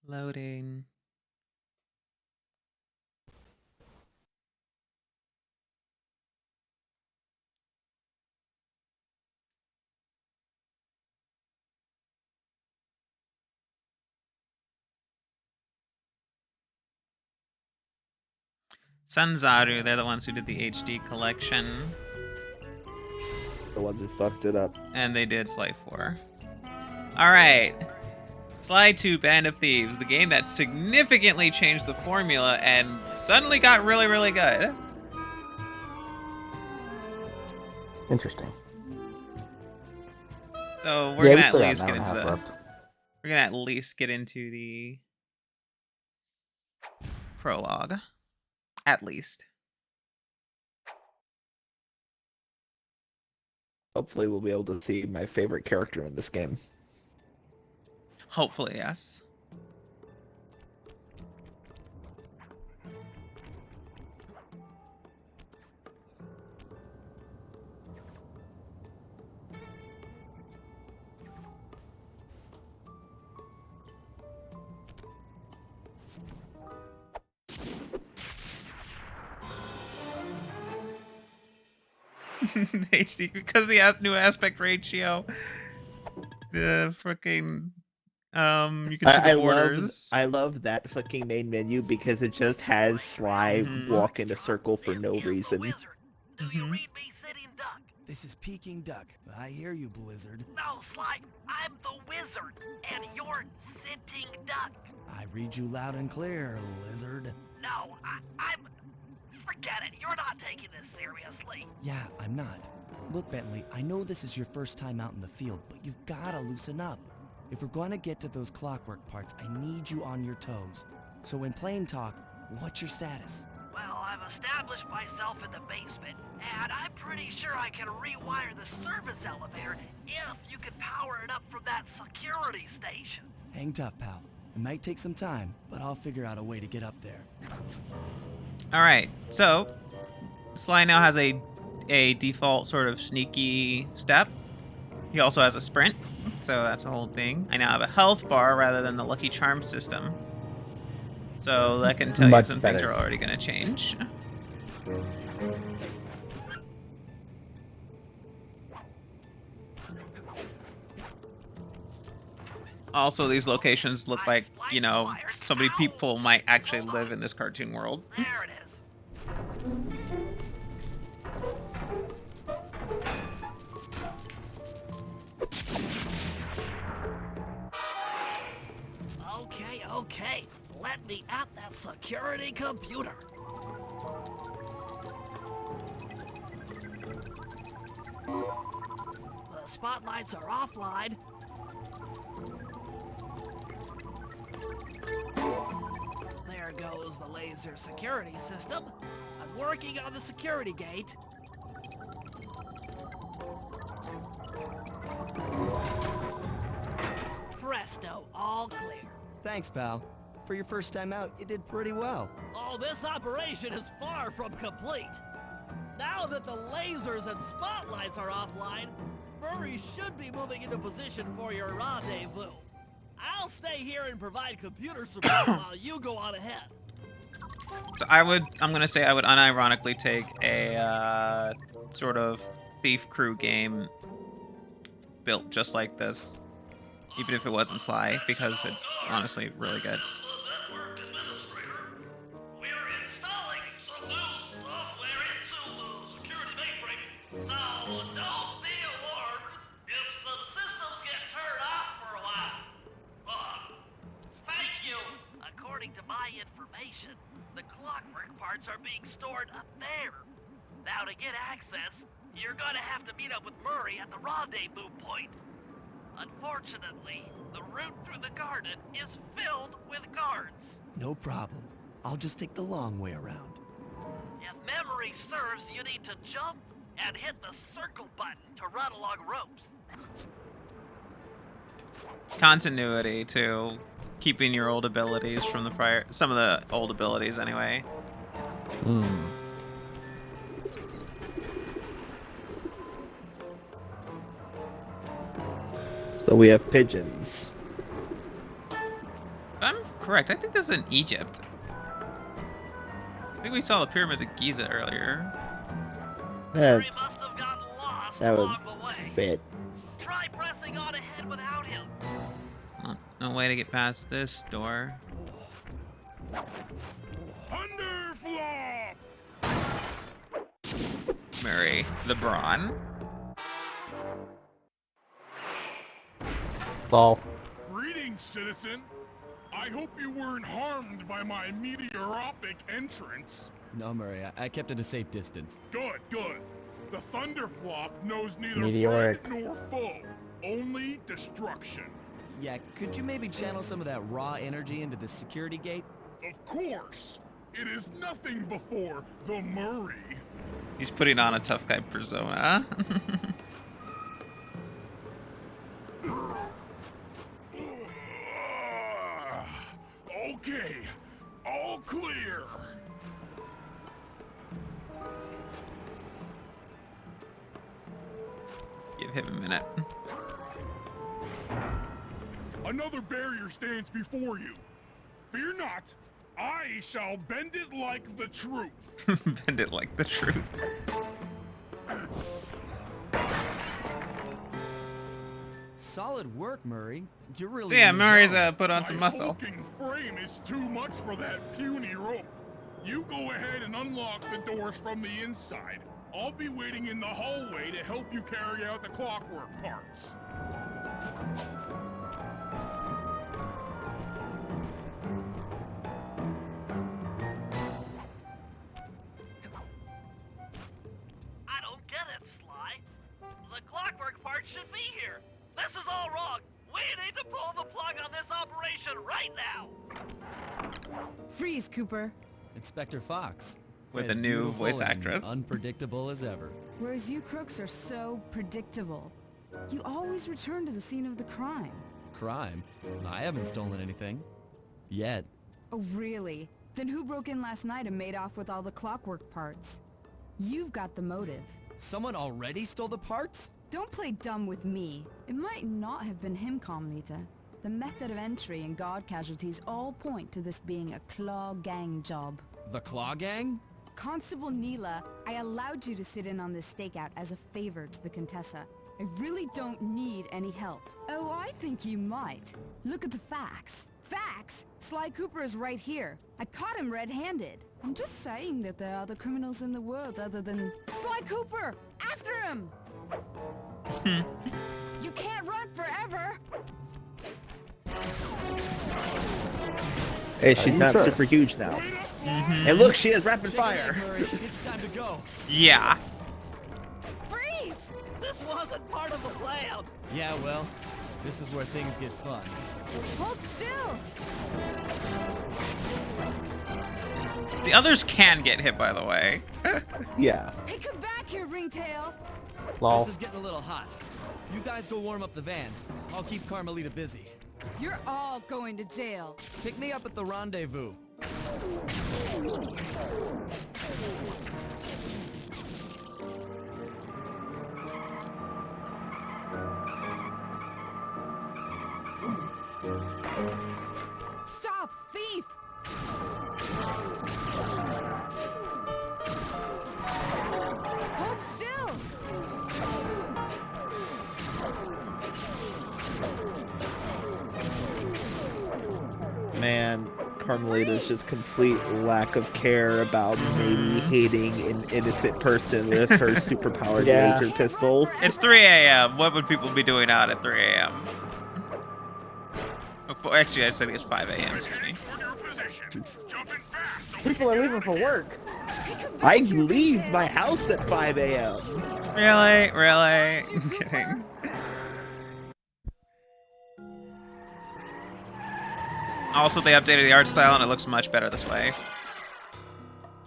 Loading. Sanzaru, they're the ones who did the HD collection. The ones who fucked it up. And they did Sly 4. Alright. Sly 2 Band of Thieves, the game that significantly changed the formula and suddenly got really, really good. Interesting. So we're gonna at still got least an get hour and into a half the left. we're gonna at least get into the prologue. At least. Hopefully we'll be able to see my favorite character in this game. Hopefully, yes. HD because the new aspect ratio. The freaking you can see the borders. I love that fucking main menu because it just has Sly walk in a circle for no reason. Do you read me, Sitting Duck? This is Peking Duck. I hear you, Blizzard. No, Sly, I'm the wizard, and you're Sitting Duck. I read you loud and clear, Lizard. No, I'm... Forget it, you're not taking this seriously. Yeah, I'm not. Look, Bentley, I know this is your first time out in the field, but you've gotta loosen up. If we're gonna get to those clockwork parts, I need you on your toes. So in plain talk, what's your status? Well, I've established myself in the basement, and I'm pretty sure I can rewire the service elevator if you can power it up from that security station. Hang tough, pal. It might take some time, but I'll figure out a way to get up there. Alright, so Sly now has a default sort of sneaky step. He also has a sprint, so that's a whole thing. I now have a health bar rather than the Lucky Charm system. So that can tell you some things are already going to change. Also, these locations look like, you know, so many people might actually live in this cartoon world. There it is. Okay. Let me at that security computer. The spotlights are offline. There goes the laser security system. I'm working on the security gate. Presto, all clear. Thanks, pal. For your first time out, you did pretty well. Oh, this operation is far from complete. Now that the lasers and spotlights are offline, Murray should be moving into position for your rendezvous. I'll stay here and provide computer support while you go on ahead. So I'm gonna say I would unironically take a sort of Thief Crew game built just like this, even if it wasn't Sly, because it's honestly really good. The clockwork parts are being stored up there. Now to get access, you're gonna have to meet up with Murray at the rendezvous point. Unfortunately, the route through the garden is filled with guards. No problem. I'll just take the long way around. If memory serves, you need to jump and hit the circle button to run along ropes. Continuity to keeping your old abilities from the prior, some of the old abilities anyway. So we have pigeons. If I'm correct, I think this is in Egypt. I think we saw the pyramids of Giza earlier. That, Murray must have gotten lost that would along the way. fit. Try pressing on ahead without him. Oh, no way to get past this door. Thunderflop! Murray, LeBron. Lol. Greetings, citizen. I hope you weren't harmed by my meteoropic entrance. No, Murray, I kept at a safe distance. Good, good. The Thunderflop knows neither Meteoric. friend nor foe, only destruction. Yeah, could you maybe channel some of that raw energy into the security gate? Of course, it is nothing before the Murray. He's putting on a tough guy persona. Okay, all clear. Give him a minute. Another barrier stands before you. Fear not, I shall bend it like the truth. Bend it like the truth. Solid work, Murray. You're really. So yeah, in the Murray's zone. put on some My muscle. hulking frame is too much for that puny rope. You go ahead and unlock the doors from the inside. I'll be waiting in the hallway to help you carry out the clockwork parts. I don't get it, Sly. The clockwork part should be here. This is all wrong. We need to pull the plug on this operation right now. Freeze, Cooper. Inspector Fox. With As a new beautiful voice and actress. Unpredictable as ever. Whereas you crooks are so predictable. You always return to the scene of the crime. Crime? I haven't stolen anything. Yet. Oh, really? Then who broke in last night and made off with all the clockwork parts? You've got the motive. Someone already stole the parts? Don't play dumb with me. It might not have been him, Carmelita. The method of entry and guard casualties all point to this being a Claw Gang job. The Claw Gang? Constable Neela, I allowed you to sit in on this stakeout as a favor to the Contessa. I really don't need any help. Oh, I think you might. Look at the facts. Facts? Sly Cooper is right here. I caught him red-handed. I'm just saying that there are other criminals in the world other than... Sly Cooper! After him! You can't run forever! Hey, she's not super huge now. And look, she has rapid Shake a leg, fire. Murray. It's time to go. Yeah. Freeze! This wasn't part of the plan. Yeah, well, this is where things get fun. Hold still! The others can get hit, by the way. Yeah. Hey, come back here, Ringtail! Lol. This is getting a little hot. You guys go warm up the van. I'll keep Carmelita busy. You're all going to jail. Pick me up at the rendezvous. Stop, thief! Hold still! Man, Carmelita's just complete lack of care about maybe hating an innocent person with her superpowered laser pistol. It's 3 a.m. What would people be doing out at 3 a.m.? Actually, I think it's 5 a.m. Excuse me. Toward your position. Jumping fast. People are leaving for work. I leave my house at 5 a.m. Really? Really? I'm kidding. Also, they updated the art style and it looks much better this way.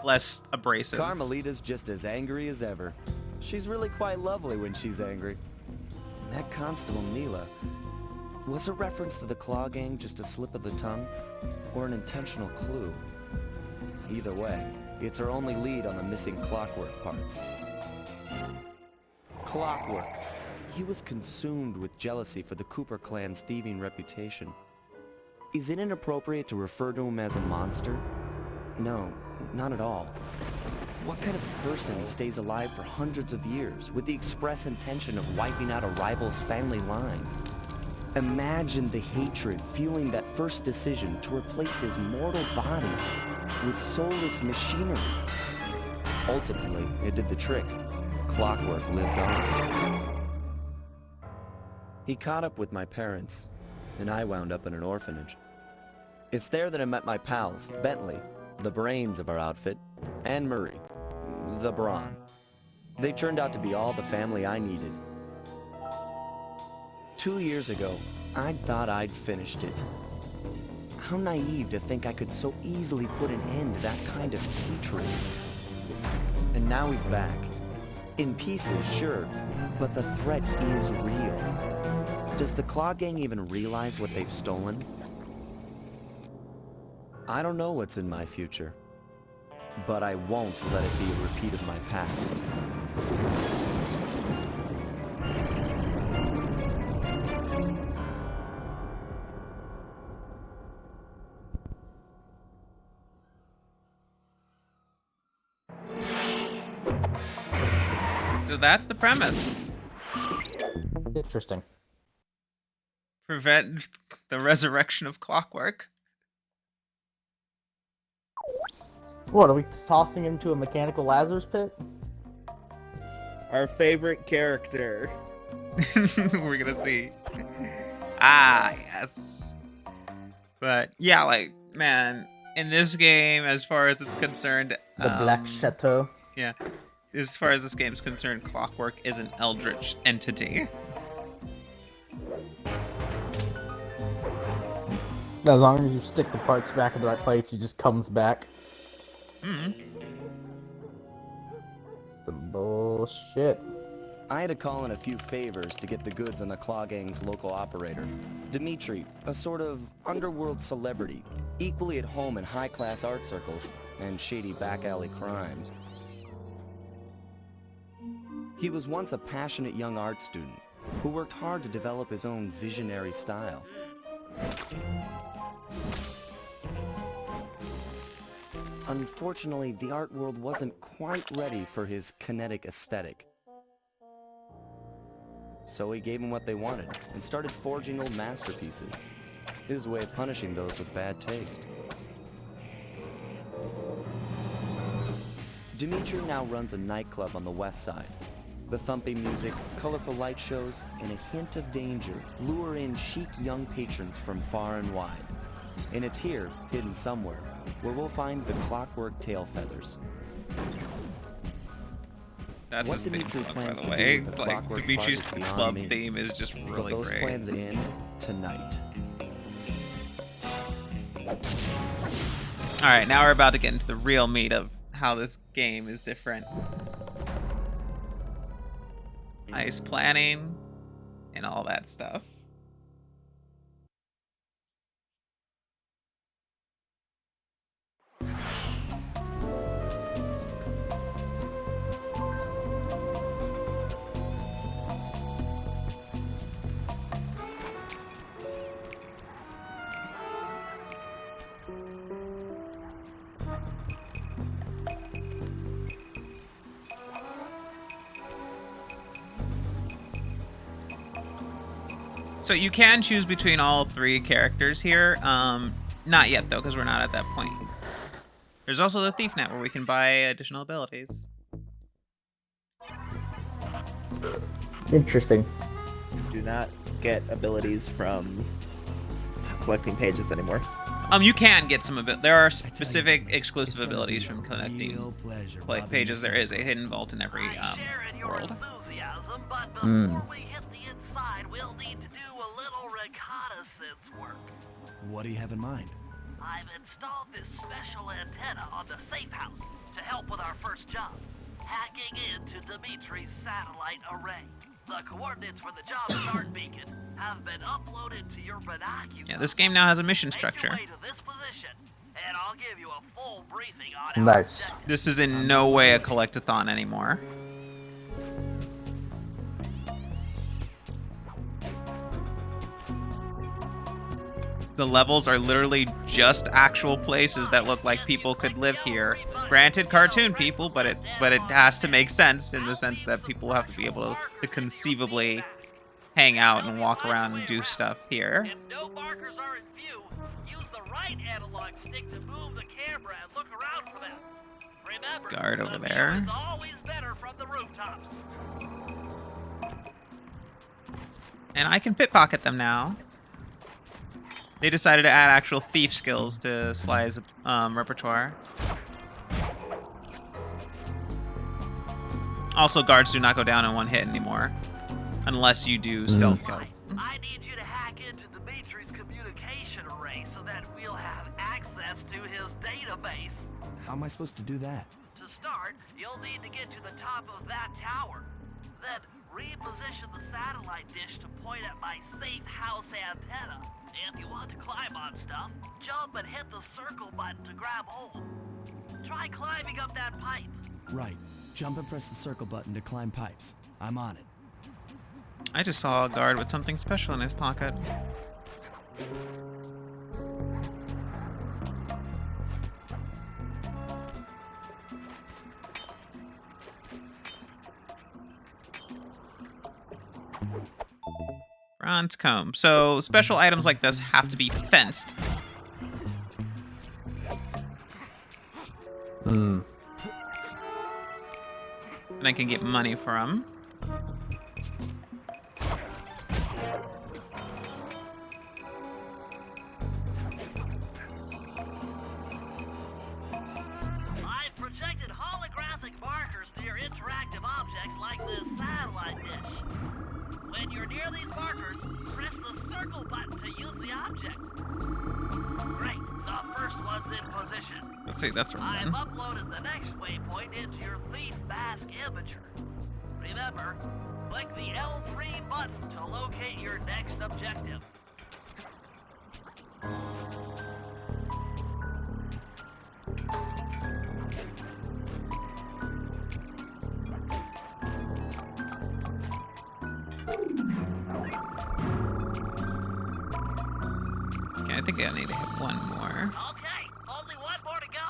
Less abrasive. Carmelita's just as angry as ever. She's really quite lovely when she's angry. And that Constable Neela, was a reference to the Claw Gang just a slip of the tongue, or an intentional clue? Either way, it's her only lead on the missing clockwork parts. Clockwork. He was consumed with jealousy for the Cooper clan's thieving reputation. Is it inappropriate to refer to him as a monster? No, not at all. What kind of person stays alive for hundreds of years with the express intention of wiping out a rival's family line? Imagine the hatred fueling that first decision to replace his mortal body with soulless machinery. Ultimately, it did the trick. Clockwork lived on. He caught up with my parents, and I wound up in an orphanage. It's there that I met my pals, Bentley, the brains of our outfit, and Murray, the brawn. They turned out to be all the family I needed. 2 years ago, I thought I'd finished it. How naive to think I could so easily put an end to that kind of hatred. And now he's back. In pieces, sure, but the threat is real. Does the Claw Gang even realize what they've stolen? I don't know what's in my future, but I won't let it be a repeat of my past. So that's the premise. Interesting. Prevent the resurrection of Clockwork. What, are we tossing him to a mechanical Lazarus pit? Our favorite character. We're gonna see. Ah, yes. But yeah, like, man, in this game, as far as it's concerned, The Black Chateau. Yeah, as far as this game's concerned, Clockwork is an eldritch entity. As long as you stick the parts back in the right place, he just comes back. Mm. The bullshit. I had to call in a few favors to get the goods on the Claw Gang's local operator. Dimitri, a sort of underworld celebrity, equally at home in high-class art circles and shady back-alley crimes. He was once a passionate young art student who worked hard to develop his own visionary style. Unfortunately, the art world wasn't quite ready for his kinetic aesthetic. So he gave them what they wanted and started forging old masterpieces. His way of punishing those with bad taste. Dimitri now runs a nightclub on the west side. The thumping music, colorful light shows, and a hint of danger lure in chic young patrons from far and wide. And it's here, hidden somewhere, where we'll find the Clockwork tail feathers. That's What his theme Dimitri song, by plans the to way. do with the Like, Clockwork Dimitri's part is beyond club me. theme is just really But those great. plans end tonight. Alright, now we're about to get into the real meat of how this game is different. Nice planning and all that stuff. So you can choose between all three characters here. Not yet, though, because we're not at that point. There's also the Thief Net, where we can buy additional abilities. Interesting. Do not get abilities from collecting pages anymore. You can get some there are specific exclusive abilities from collecting pages. There is a hidden vault in every I share in your world. enthusiasm, but before we hit the inside, we'll need to do a little reconnaissance work. What do you have in mind? I've installed this special antenna on the safe house to help with our first job, hacking into Dimitri's satellite array. The coordinates for the job start beacon have been uploaded to your binoculars. Yeah, this game now has a mission structure. Make your way to this position, and I'll give you a full briefing on our Nice. objective. This is in no way a collectathon anymore. the levels are literally just actual places that look like people could live here. Granted, cartoon people, but it has to make sense in the sense that people have to be able to conceivably hang out and walk around and do stuff here. If no markers are in view, use the right analog stick to move the camera and look around for them. Remember, Guard over the view there. is always better from the rooftops. And I can pickpocket them now. They decided to add actual thief skills to Sly's repertoire. Also, guards do not go down in one hit anymore. Unless you do stealth kills. I need you to hack into Dimitri's communication array so that we'll have access to his database. How am I supposed to do that? To start, you'll need to get to the top of that tower. Then reposition the satellite dish to point at my safe house antenna. If you want to climb on stuff, jump and hit the circle button to grab hold. Try climbing up that pipe. Right. Jump and press the circle button to climb pipes. I'm on it. I just saw a guard with something special in his pocket. Bronze comb. So special items like this have to be fenced. And I can get money for them. I've projected holographic markers near interactive objects like this satellite dish. When you're near these markers, press the circle button to use the object. Great, the first one's in position. Let's see, that's I've right. uploaded the next waypoint into your Thief Mask Imager. Remember, click the L3 button to locate your next objective. Okay, I think I need to hit one more. Okay, only one more to go.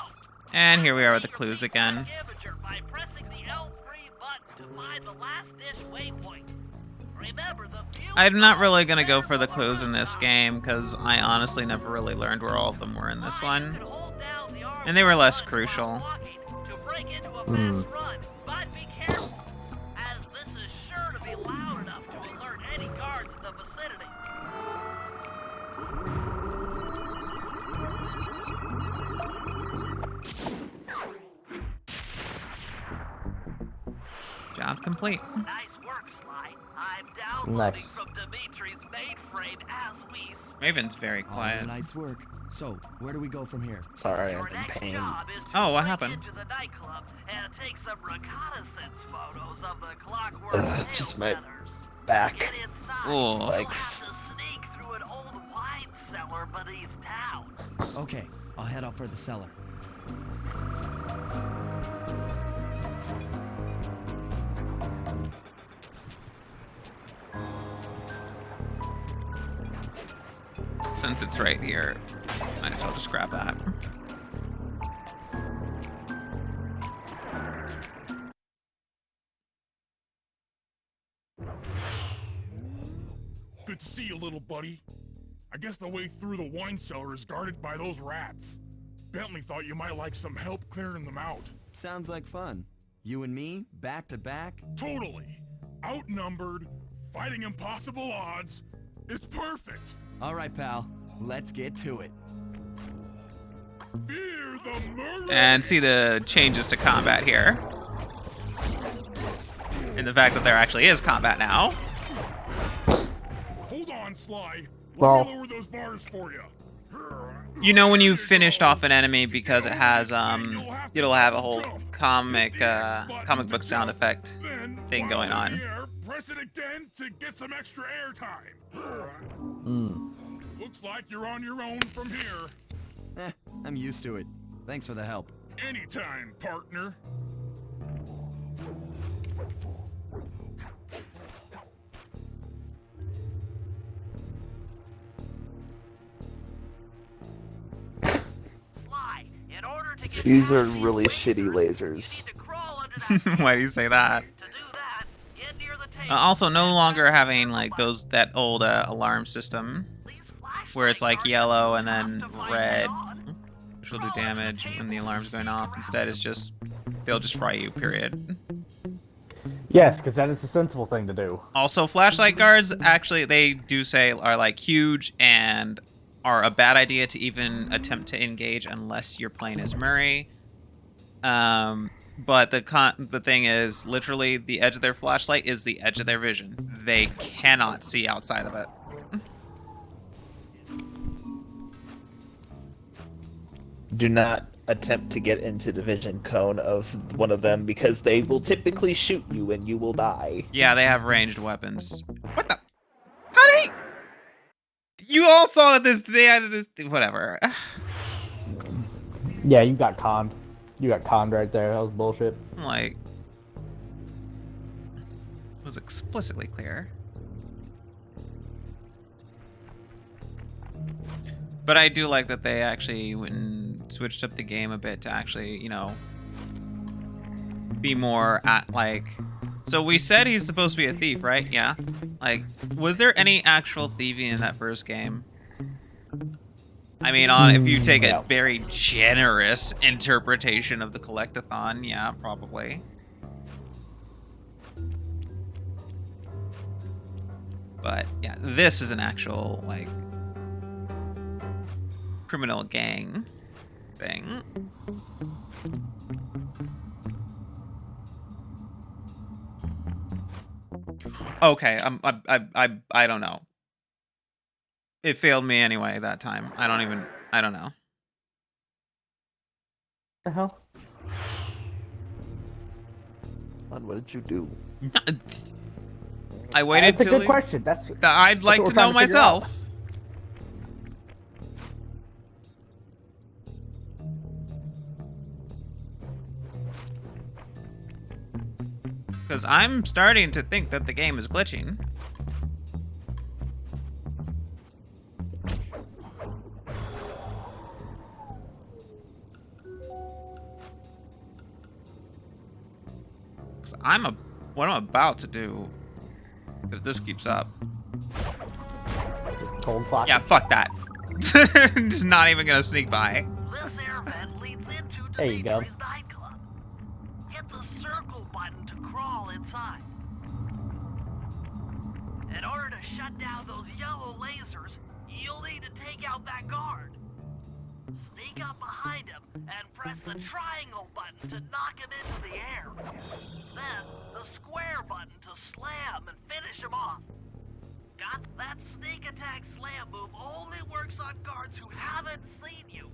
And here we are with the clues again. Imager by pressing the L3 button to find the last dish waypoint. Remember, the view I'm not really going to go for the clues in this game because I honestly never really learned where all of them were in this one. And they were less crucial. To break into a fast run, but be careful, as this is sure to be loud enough to alert any guards in the vicinity. Job complete. Nice work, Sly. I'm downloading Nice. from Dimitri's mainframe as we speak. Raven's very All quiet. the night's work. So, where do we go from here? Sorry, Your I'm in next pain. job is to Oh, what break happened? into the nightclub and take some reconnaissance photos of the Clockwork Just Tail my Feathers. back. Get inside. Ooh. You'll Like- have to sneak through an old wine cellar beneath town. Okay, I'll head out for the cellar. Since it's right here, might as well just grab that. Good to see you, little buddy. I guess the way through the wine cellar is guarded by those rats. Bentley thought you might like some help clearing them out. Sounds like fun. You and me, back to back? Totally. Outnumbered, fighting impossible odds. It's perfect. All right, pal. Let's get to it. Fear the murder. And see the changes to combat here. And the fact that there actually is combat now. Hold on, Sly. Let Well- me lower those bars for you. You know when you've finished off an enemy because it has it'll have a whole comic book sound effect Then, thing while going in on. the air, press it again to get some extra air time. Looks like you're on your own from here. I'm used to it. Thanks for the help. Anytime, partner. These are really shitty lasers. Why do you say that? Also, no longer having like that old alarm system where it's like yellow and then red, which will do damage when the alarm's going off. Instead, it's just they'll just fry you. Period. Yes, because that is the sensible thing to do. Also, flashlight guards actually they do say are like huge and are a bad idea to even attempt to engage unless you're playing as Murray. But the thing is, literally, the edge of their flashlight is the edge of their vision. They cannot see outside of it. Do not attempt to get into the vision cone of one of them because they will typically shoot you and you will die. Yeah, they have ranged weapons. What the? How did he? You all saw this. They had this. Whatever. Yeah, you got conned. You got conned right there. That was bullshit. Like, it was explicitly clear. But I do like that they actually went and switched up the game a bit to actually, you know, be more at like. So we said he's supposed to be a thief, right? Yeah. Like, was there any actual thieving in that first game? I mean, if you take a very generous interpretation of the collectathon, yeah, probably. But yeah, this is an actual like criminal gang thing. Okay, I don't know. It failed me anyway that time. I don't know. The hell? What did you do? I waited That's a till good question. I'd like to know myself. Because I'm starting to think that the game is glitching. What I'm about to do, if this keeps up. Cold clock. Yeah, fuck that. Just not even gonna sneak by. This air vent leads into There you go. Dimitri's nightclub. Hit the circle button to crawl inside. In order to shut down those yellow lasers, you'll need to take out that guard. Sneak up behind him and press the triangle button to knock him into the air. Then, the square button to slam and finish him off. Got that sneak attack slam move only works on guards who haven't seen you.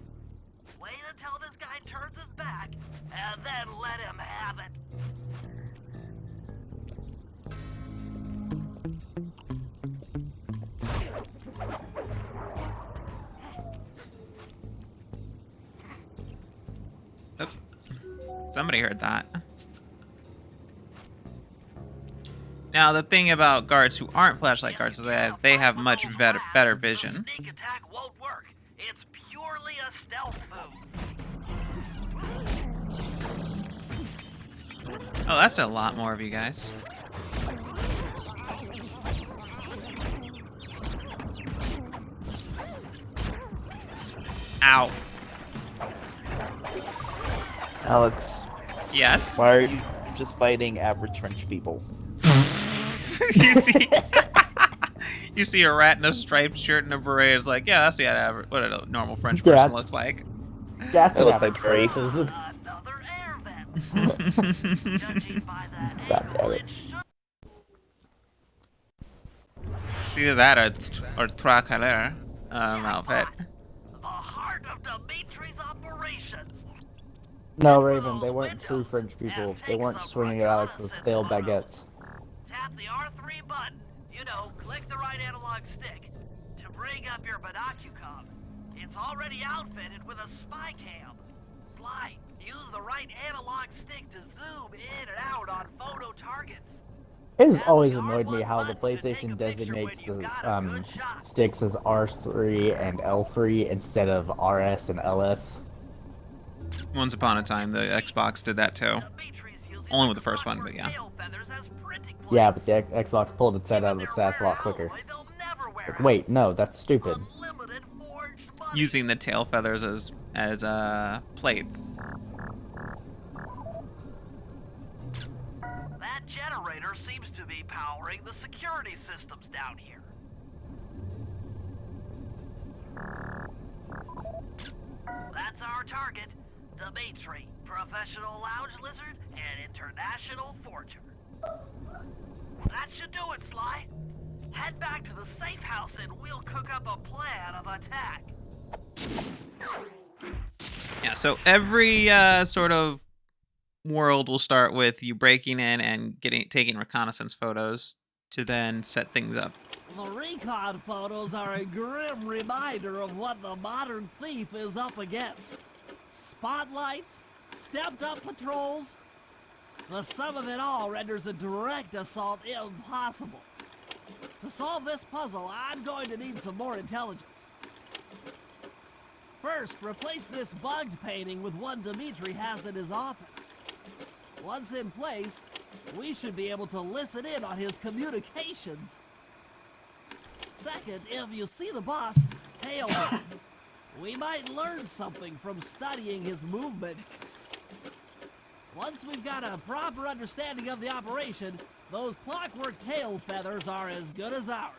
Wait until this guy turns his back, and then let him have it. Somebody heard that. Now, the thing about guards who aren't flashlight guards is that they have much better vision. Sneak attack won't work. It's purely a stealth move. Oh, that's a lot more of you guys. Ow. Alex, Yes? why are you just fighting average French people? you see you see a rat in a striped shirt and a beret. It's like, yeah, that's what a normal French person looks like. That's It looks an like Bray. racism. Another air vent. Judging by that God angle, damn it. it should. It's either that or trois couleurs outfit. The heart of Dimitri's operation. No, Raven, they weren't true French people. They weren't swinging at Alex with stale baguettes. Tap the R3 button. You know, click the right analog stick to bring up your binocucom. It's already outfitted with a spy cam. Sly, use the right analog stick to zoom in and out on photo targets. It has always annoyed me how the PlayStation designates the sticks as R3 and L3 instead of RS and LS. Once upon a time, the Xbox did that too. Dimitri's using Only with the first one, but yeah. tail feathers as printing Yeah, plates. but the Xbox pulled its head out of its ass a lot quicker. Alloy, they'll never wear Like, out. wait, no, that's stupid. Unlimited forged money. Using the tail feathers as plates. That generator seems to be powering the security systems down here. That's our target. Dimitri, professional lounge lizard and international forger. That should do it, Sly. Head back to the safe house and we'll cook up a plan of attack. Yeah, so every sort of world will start with you breaking in and taking reconnaissance photos to then set things up. The recon photos are a grim reminder of what the modern thief is up against. Spotlights, stepped-up patrols. The sum of it all renders a direct assault impossible. To solve this puzzle, I'm going to need some more intelligence. First, replace this bugged painting with one Dimitri has in his office. Once in place, we should be able to listen in on his communications. Second, if you see the boss, tail him. We might learn something from studying his movements. Once we've got a proper understanding of the operation, those clockwork tail feathers are as good as ours.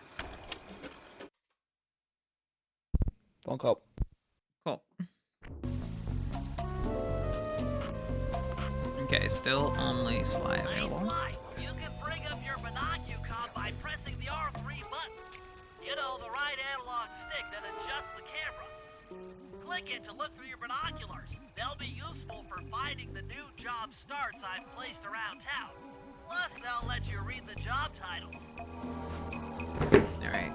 Phone call. Cool. Okay, still only Sly available. Sly, you can bring up your binocucom by pressing the R3 button. You know, the right analog stick that adjusts the camera. Click it to look through your binoculars. They'll be useful for finding the new job starts I've placed around town. Plus, they'll let you read the job titles. Alright.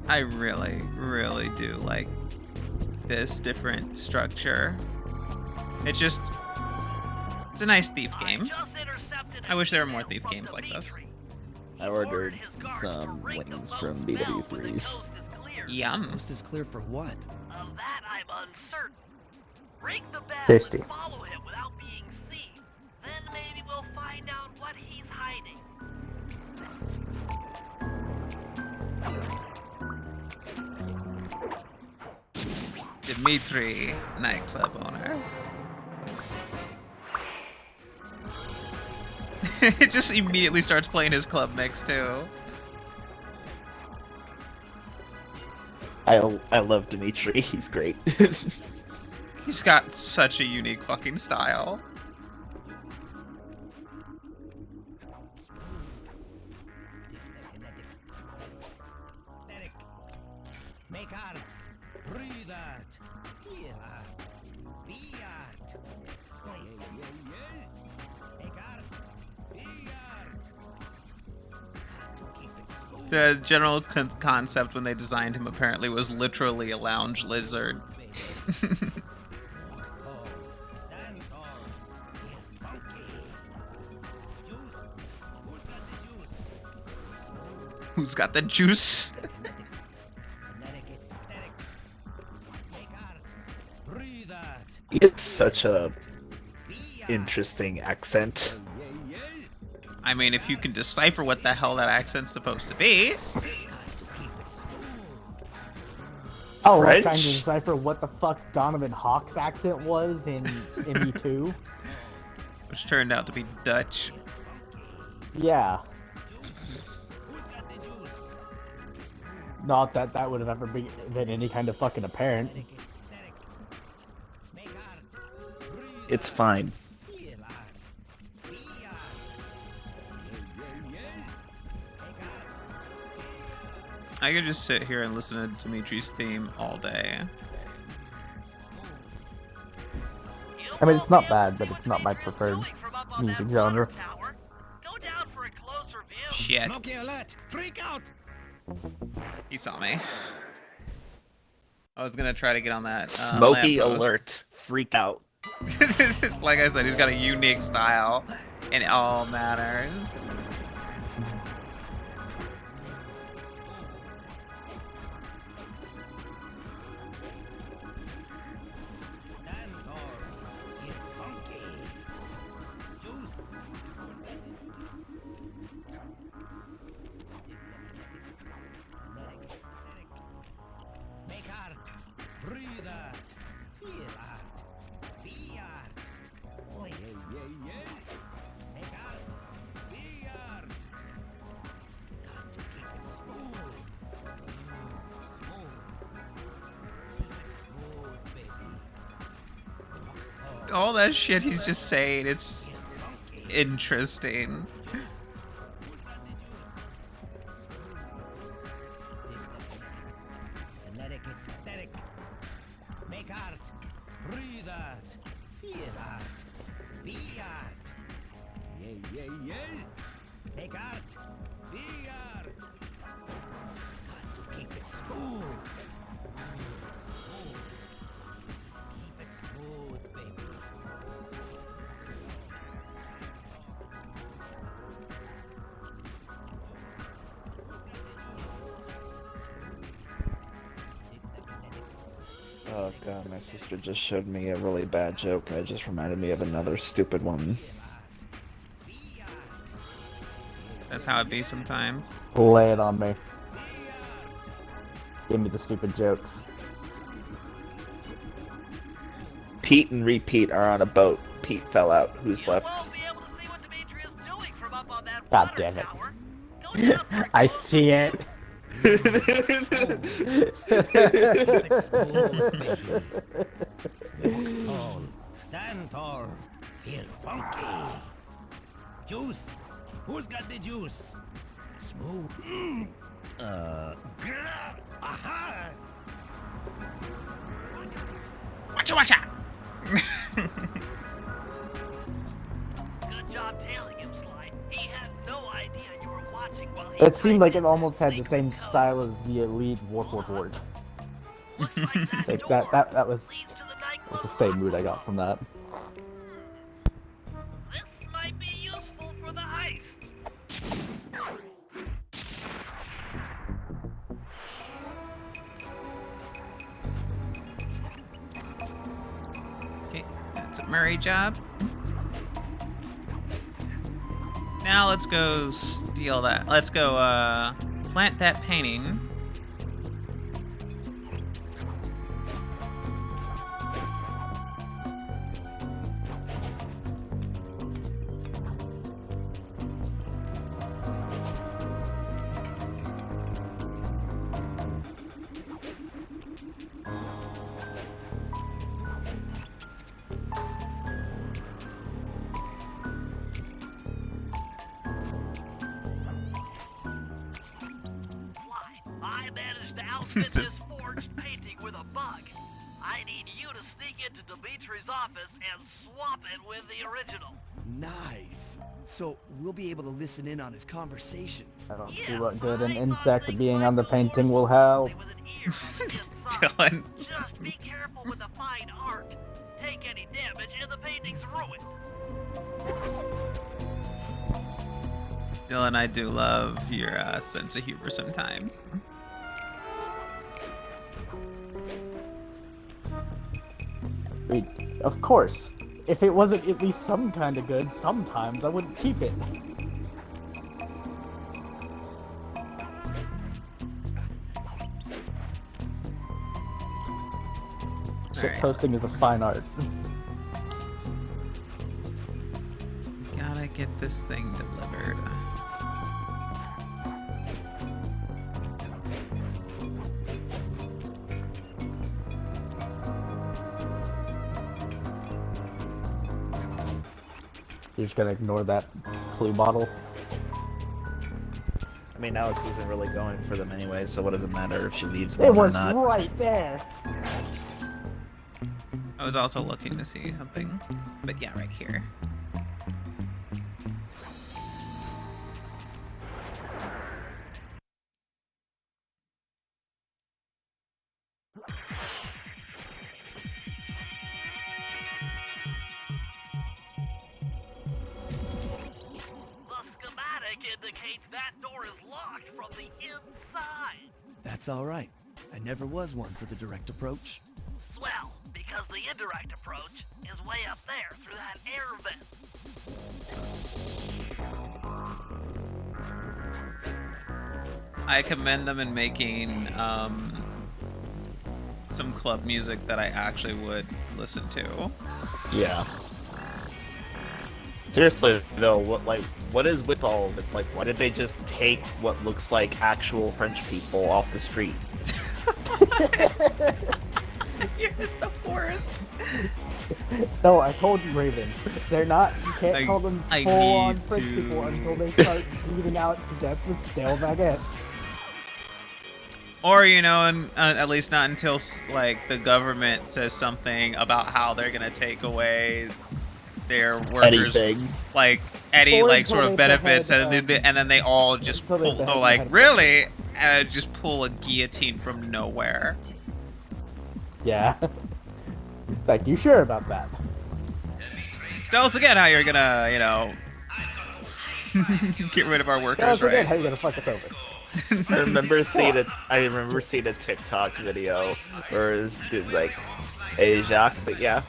I really, really do like this different structure. It's a nice thief game. I wish there were more thief games like this. I ordered some wings from BW3s. Yum. Coast is clear for what? Of that, I'm uncertain. Ring the bell Tasty. and follow him without being seen. Then maybe we'll find out what he's hiding. Dimitri, nightclub owner. It just immediately starts playing his club mix too. I love Dimitri. He's great. He's got such a unique fucking style. Make art. Breathe art. Feel art. Be art. Make art. Be art. The general concept when they designed him apparently was literally a lounge lizard. Stand tall. Get funky. Juice. Who's got the juice? Who's got the juice? Make art. Breathe art. It's such a interesting accent. I mean, if you can decipher what the hell that accent's supposed to be. Oh, I'm French? trying to decipher what the fuck Donovan Hawk's accent was in ME2. Which turned out to be Dutch. Yeah. Not that that would have ever been any kind of fucking apparent. It's fine. I could just sit here and listen to Dimitri's theme all day. I mean, it's not bad, but it's not my preferred music genre. Go down for a closer view. Shit. Smoky alert. Freak out. He saw me. I was gonna try to get on that. Smoky lamppost. alert. Freak out. Like I said, he's got a unique style in all manners. All that shit he's just saying, it's just interesting. Athletic, aesthetic. Make art. Breathe art. Feel art. Be art. Yay, yay, yay. Make art. Be art. Got to keep it smooth. Smooth. Keep it smooth, baby. Oh god, my sister just showed me a really bad joke. It just reminded me of another stupid one. That's how it be sometimes. Lay it on me. Give me the stupid jokes. Pete and Repeat are on a boat. Pete fell out. Who's left? Won't be able to see what Demetrius doing from up on that God water damn it. tower. Go up for I close. see it. Walk tall, stand tall, feel funky. Juice. Who's got the juice? Smooth. Aha! Watcha! Good job tailing him, Sly. He had no idea you were watching while he It seemed like it tried almost had the to same snake style as the Elite Warp. Looks like Like door that was leads to the the nightclub same mood I got from that. This might be useful for the heist. Okay, that's a Murray job. Now let's go steal that. Let's go plant that painting. Sly, I managed to outfit this forged painting with a bug. I need you to sneak into Dimitri's office and swap it with the original. Nice. So we'll be able to listen in on his conversations. I don't see Yeah, what good an fine, insect but being they on the climb painting will forcefully help. with an ear on the inside. Dylan. Just be careful with the fine art. Take any damage and the painting's ruined. Dylan, I do love your sense of humor sometimes. Of course. If it wasn't at least some kind of good, sometimes I wouldn't keep it. Shit Alright. posting is a fine art. Gotta get this thing delivered. You're just gonna ignore that clue bottle. I mean, Alex isn't really going for them anyway, so what does it matter if she leaves It one or was not? right there. I was also looking to see something, but yeah, right here. The schematic indicates that door is locked from the inside. That's all right. I never was one for the direct approach. Swell, because the indirect approach is way up there through that air vent. I commend them in making some club music that I actually would listen to. Yeah. Seriously though, what is with all of this? Like, why did they just take what looks like actual French people off the street? You're in the forest. No, I told you, Raven. They're not. You can't call them I full-on need French to- people until they start bleeding out to death with stale baguettes. Or, you know, and at least not until like the government says something about how they're gonna take away their workers, Anything. like any Or like until sort of they benefits, behead, and then they all just until they pull. behead Oh, the like head of really? Just pull a guillotine from nowhere. Yeah. Like, you sure about that? Tell us again how you're gonna, you know, get rid of our Tell workers' us again how rights. you gonna fuck us over. I remember seeing a TikTok video where this dude's like, "Hey Jacques, but yeah,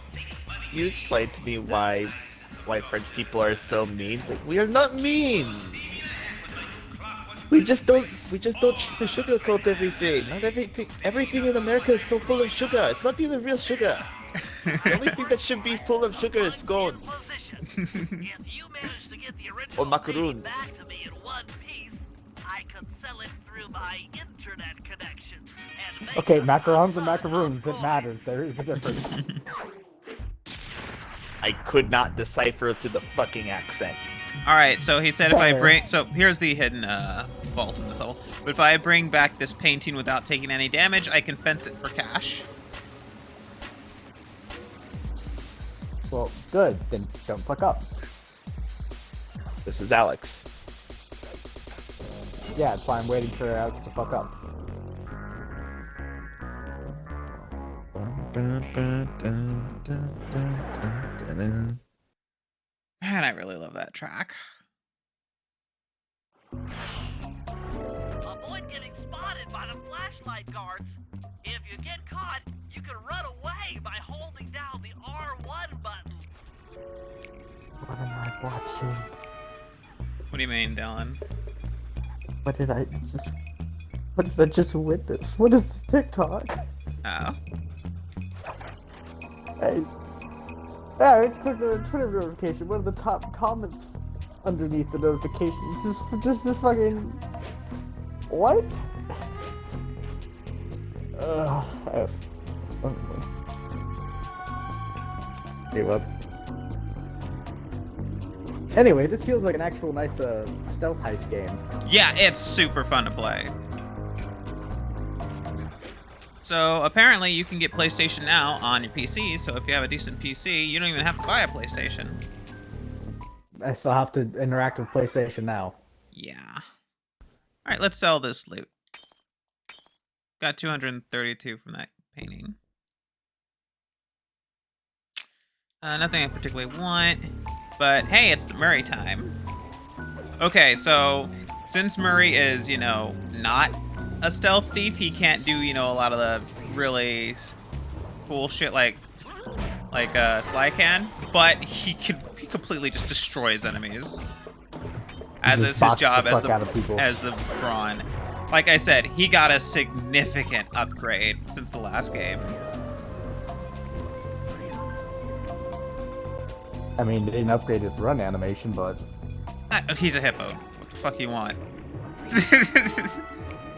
you explain to me why French people are so mean." It's like, we are not mean. We just don't sugarcoat everything. Not everything in America is so full of sugar. It's not even real sugar. The only thing that should be full of sugar is scones. If you manage to get the original Or macaroons. back to me in one piece, I could sell it through my internet connection. And make Okay, a macarons and ton of macaroons, it coin. matters. There is a difference. I could not decipher through the fucking accent. All right, so he said if I Fair. bring, so here's the hidden fault in this level. But if I bring back this painting without taking any damage, I can fence it for cash. Well, good. Then don't fuck up. This is Alex. Yeah, that's why I'm waiting for Alex to fuck up. Man, I really love that track. Avoid getting spotted by the flashlight guards. If you get caught, you can run away by holding down the R1 button. What am I watching? What do you mean, Dylan? What did I just witness? What is this TikTok? Oh. I just clicked on a Twitter notification. One of the top comments underneath the notification is just this fucking... What? Gave up. Anyway, this feels like an actual nice stealth heist game. Yeah, it's super fun to play. So apparently you can get PlayStation Now on your PC, so if you have a decent PC, you don't even have to buy a PlayStation. I still have to interact with PlayStation Now. Yeah. Alright, let's sell this loot. Got 232 from that painting. Nothing I particularly want, but hey, it's the Murray time. Okay, so since Murray is, you know, not a stealth thief, he can't do, you know, a lot of the really cool shit like Sly can, but he completely just destroys enemies. As is his job as the brawn. Like I said, he got a significant upgrade since the last game. I mean, they didn't upgrade his run animation, but... He's a hippo. What the fuck you want?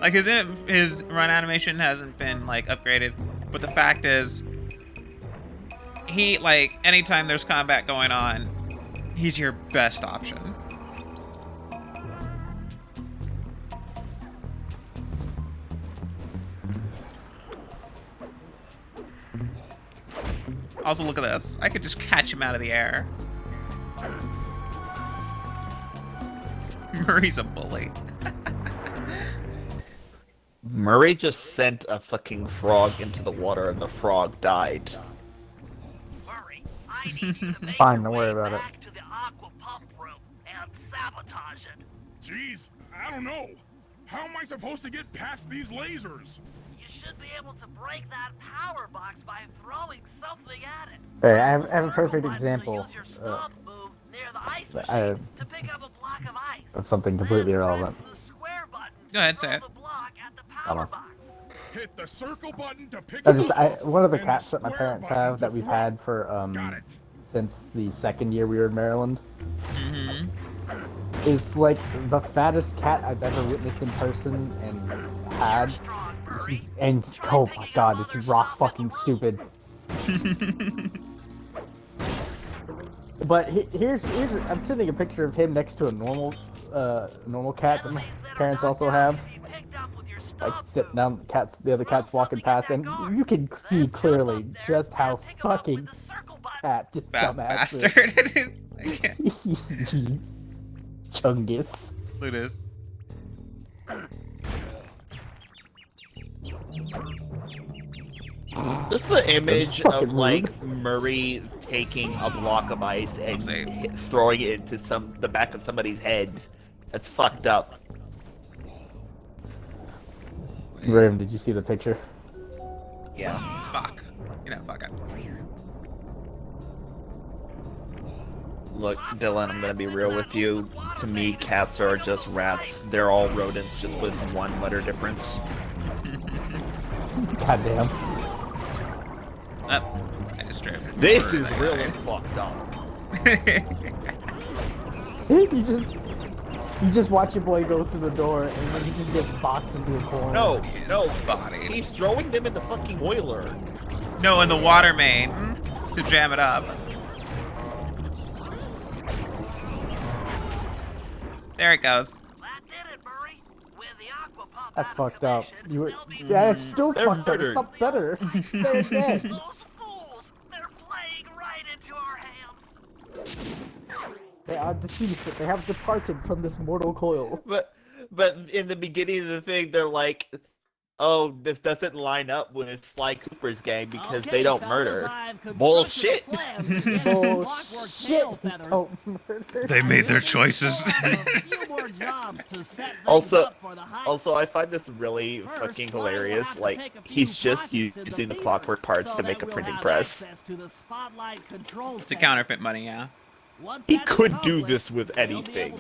Like, his run animation hasn't been, like, upgraded. But the fact is, he, like, anytime there's combat going on, he's your best option. Also, look at this. I could just catch him out of the air. Murray's a bully. Murray just sent a fucking frog into the water and the frog died. Murray, I need you to make Fine, your don't worry way about it. back to the aqua pump room and sabotage it. Jeez, I don't know. How am I supposed to get past these lasers? You should be able to break that power box by throwing something at it. Hey, I have a Circle perfect button to example use your stomp move near the ice I- machine to pick up a block of ice. of something completely Then press irrelevant. the square button Go ahead, to say throw it. the block at the Hold power on. box. Hit the circle button to pick I it just up, one of the and cats that my square parents button have to that we've throw. had for Got it. since the second year we were in Maryland Mm-hmm. is like the fattest cat I've ever witnessed in person and had. Oh my god, it's rock fucking stupid. But here's I'm sending a picture of him next to a normal cat that my parents also have. Like sitting down, the other cat's walking past, and you can see clearly just how fucking fat this Fat dumbass bastard. I can't. is. Chungus. Look at this. Just the image fucking of like rude. Murray taking a block of ice and Same. throwing it into the back of somebody's head. That's fucked up. Graham, did you see the picture? Yeah. Fuck. You know, fuck it. Look, Dylan, I'm gonna be real with you. To me, cats are just rats. They're all rodents, just with one letter difference. Goddamn. Oh, I just straight. This murdered is that really guy. fucked up. You just watch your boy go through the door, and then he just gets boxed into a corner. No, Body. he's throwing them in the fucking boiler. No, in the water main to jam it up. There it goes. That did it, Murray. With the aqua pump That's out of fucked up. commission, You were, they'll be yeah, it's still They're fucked up. murdered. It's not better. They're dead. Those fools! They're playing right into our hands. They are deceased. They have departed from this mortal coil. But in the beginning of the thing, they're like, "Oh, this doesn't line up with Sly Cooper's gang because they don't murder." Bullshit. Bullshit. Don't murder. They made their choices. Also, I find this really fucking hilarious. Like, he's just using the clockwork parts to make a printing press. To counterfeit money, yeah. He could do this with anything.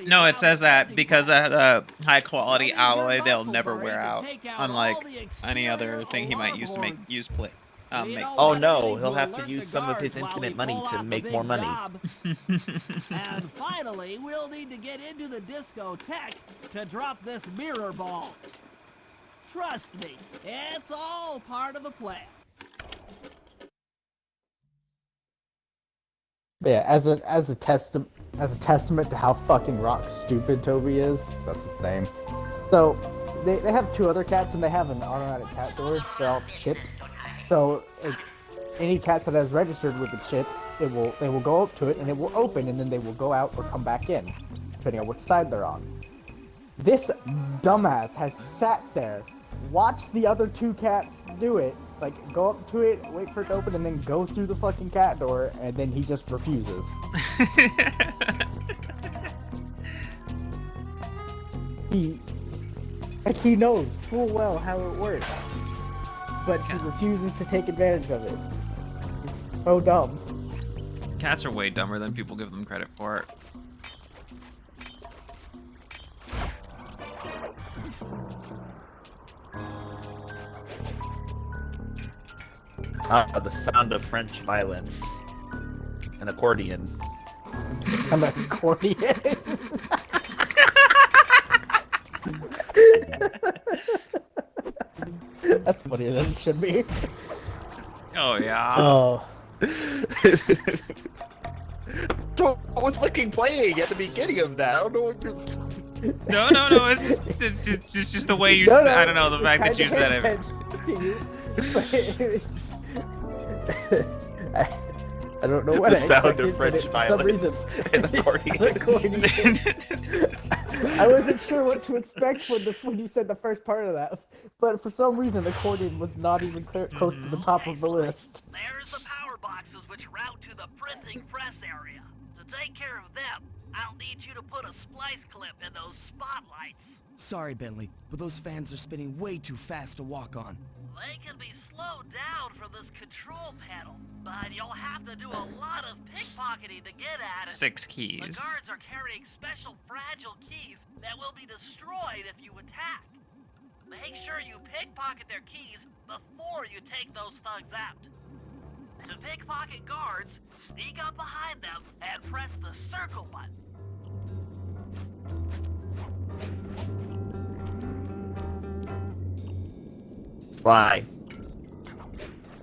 No, it says that because of the high quality alloy, they'll never wear out. Unlike any other thing he might use to make make. Oh no, he'll have to use some of his infinite money to make more money. And finally, we'll need to get into the discotheque to drop this mirror ball. Trust me, it's all part of the plan. Yeah, as a testament to how fucking rock stupid Toby is. That's his name. So they have two other cats and they have an automatic cat door. They're all chipped. So any cat that has registered with the chip, they will go up to it and it will open and then they will go out or come back in, depending on which side they're on. This dumbass has sat there, watched the other two cats do it, like go up to it, wait for it to open, and then go through the fucking cat door, and then he just refuses. He knows full well how it works, but he refuses to take advantage of it. It's so dumb. Cats are way dumber than people give them credit for. The sound of French violence. An accordion. An accordion. That's funnier than it should be. Oh yeah. Oh. I was fucking playing at the beginning of that. I don't know what you're... No. It's just the way you. I don't know the fact that you said it. I don't know what The I sound expected, of French but for some reason, violence and accordion. I wasn't sure what to expect when you said the first part of that, but for some reason, accordion was not even close to the top of the list. There's the power boxes which route to the printing press area. To take care of them, I'll need you to put a splice clip in those spotlights. Sorry, Bentley, but those fans are spinning way too fast to walk on. They can be slowed down from this control panel, but you'll have to do a lot of pickpocketing to get at it. 6 The keys. guards are carrying special fragile keys that will be destroyed if you attack. Make sure you pickpocket their keys before you take those thugs out. To pickpocket guards, sneak up behind them and press the circle button. Sly.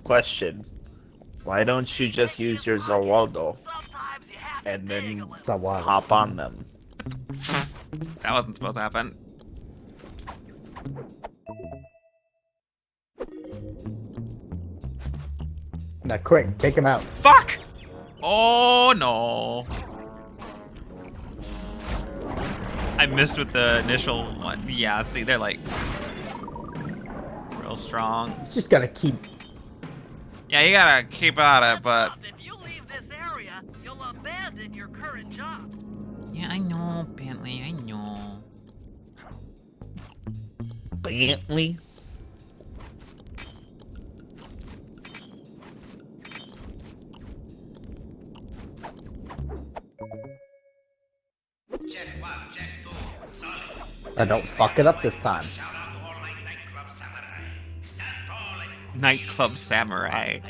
Question. Why don't you just use your Zawaldo Sometimes you have to and dig a then little. Zawaldo. hop on them? That wasn't supposed to happen. Now, quick, take him out. Fuck! Oh no. I missed with the initial one. Yeah, see, they're like real strong. He's just gotta keep. Yeah, you gotta keep at it, but If you leave this area, you'll abandon your current job. yeah, I know, Bentley, I know. Bentley? I don't fuck it up this time. Nightclub Samurai.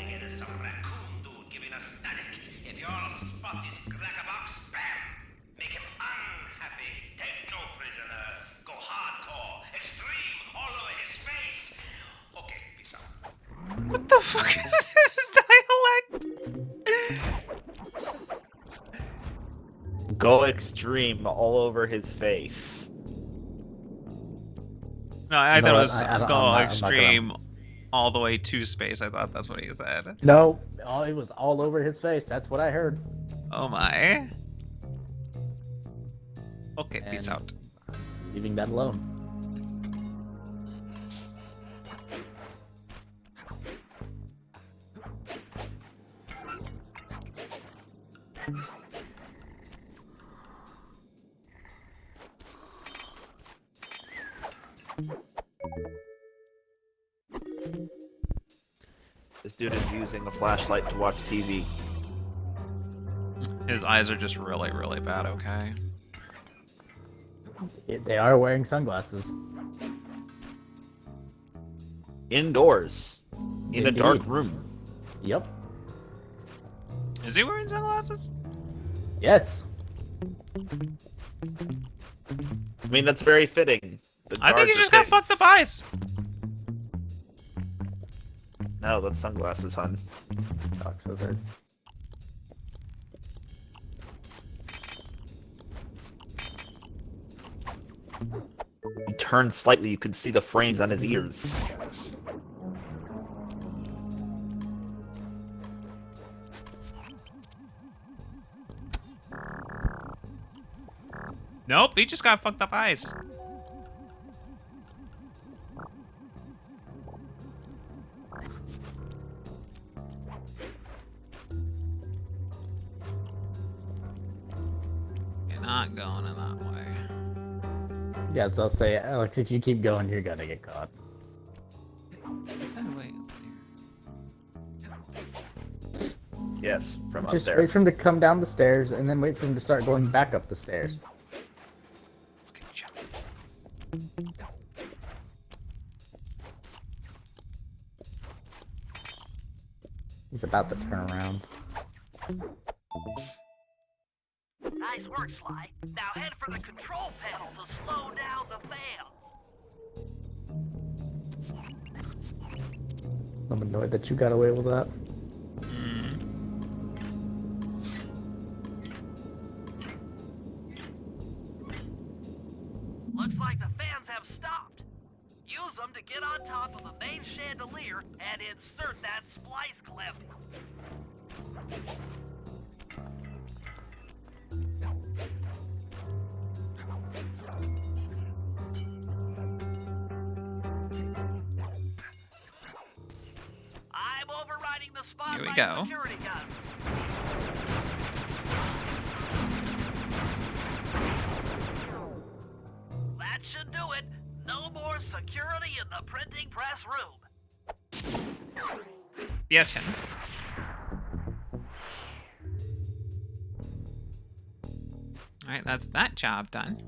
What the fuck is this dialect? Go extreme all over his face. No, I thought it was I'm go not extreme all the way to space. I thought that's what he said. No, it was all over his face. That's what I heard. Oh my. Okay, peace And- out. Leaving that alone. This dude is using a flashlight to watch TV. His eyes are just really, really bad, okay? They are wearing sunglasses. Indoors. In a dark Indeed. room. Yep. Is he wearing sunglasses? Yes. I mean, that's very fitting. The I think guards he are just got pigs. fucked up eyes. No, that's sunglasses, hon. Doc Scissor. He turns slightly, you can see the frames on his ears. Nope, he just got fucked up eyes. You're not going in that way. Yeah, so I'll say, Alex, if you keep going, you're gonna get caught. Oh, wait, Yes, from up Just there. wait for him to come down the stairs, and then wait for him to start going back up the stairs. fucking jump. He's about to turn around. Nice work, Sly. Now head for the control panel to slow down the fans. I'm annoyed that you got away with that. Looks like the fans have stopped. Use them to get on top of the main chandelier and insert that splice clip. I'm overriding the Here we spotlight go. security guns. That should do it. No more security in the printing press room. Yes, Shin. Alright, that's that job done.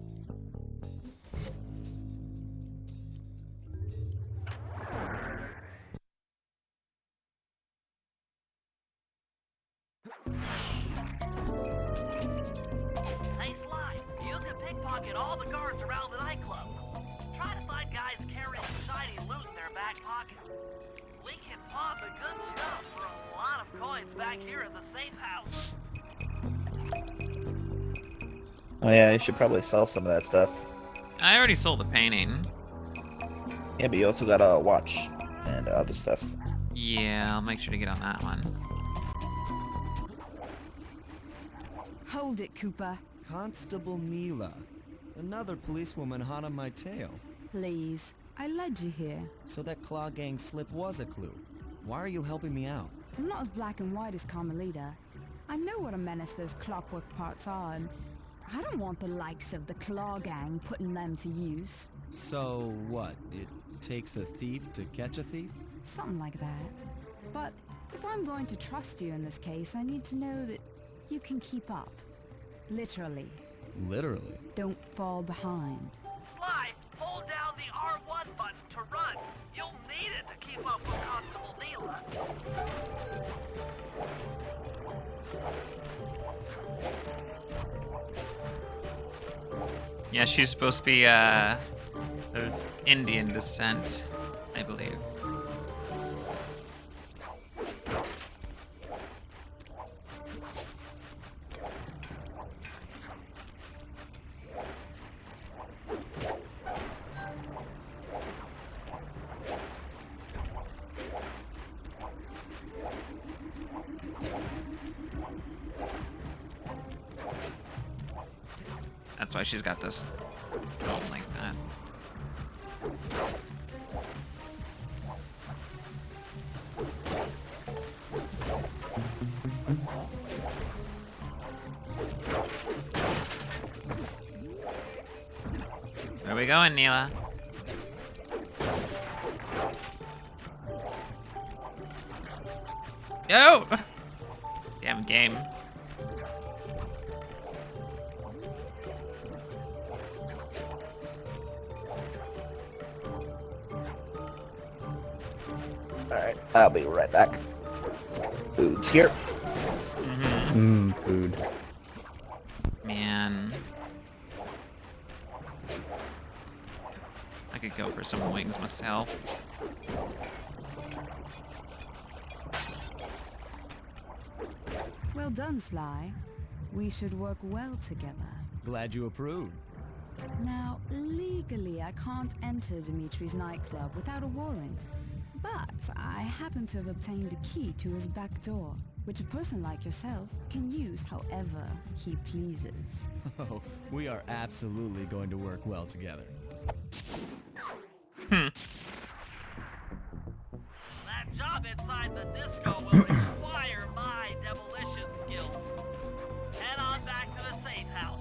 talking all the guards around the nightclub. Try to find guys carrying shiny loot in their back pocket. We can pawn the good stuff for a lot of coins back here in the safe house. Oh yeah, you should probably sell some of that stuff. I already sold the painting. Yeah, but you also got a watch and other stuff. Yeah, I'll make sure to get on that one. Hold it, Cooper. Constable Neela. Another policewoman hot on my tail. Please. I led you here. So that Claw Gang slip was a clue. Why are you helping me out? I'm not as black and white as Carmelita. I know what a menace those clockwork parts are, and I don't want the likes of the Claw Gang putting them to use. So what? It takes a thief to catch a thief? Something like that. But if I'm going to trust you in this case, I need to know that you can keep up. Literally. Literally. Don't fall behind. Sly, hold down the R1 button to run. You'll need it to keep up with Constable Neela. Yeah, she's supposed to be of Indian descent, I believe. That's why she's got this going like that. Where are we going, Neela? No! Damn game. Alright, I'll be right back. Food's here. Food. Man. I could go for some wings myself. Well done, Sly. We should work well together. Glad you approve. Now, legally, I can't enter Dimitri's nightclub without a warrant. But I happen to have obtained a key to his back door, which a person like yourself can use however he pleases. Oh, we are absolutely going to work well together. That job inside the disco will require my demolition skills. Head on back to the safe house.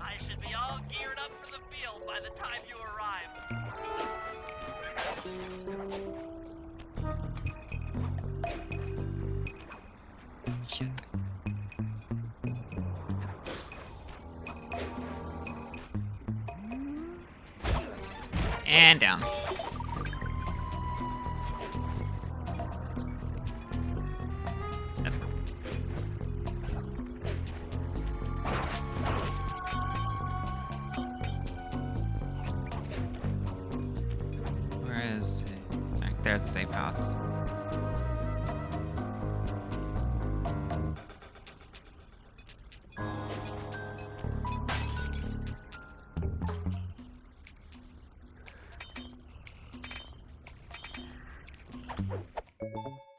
I should be all geared up for the field by the time you arrive. Shit. And down. Where is it? Back there's the safe house.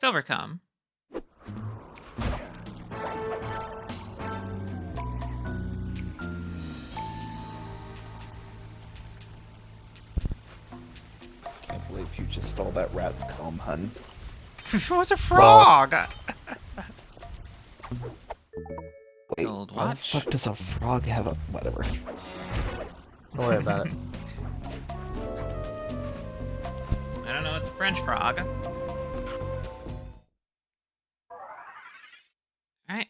Overcome. Can't believe you just stole that rat's comb, hun. What's a frog? Wait, Gold why the watch. fuck does a frog have a... whatever. Don't worry about it. I don't know. It's a French frog. Alright.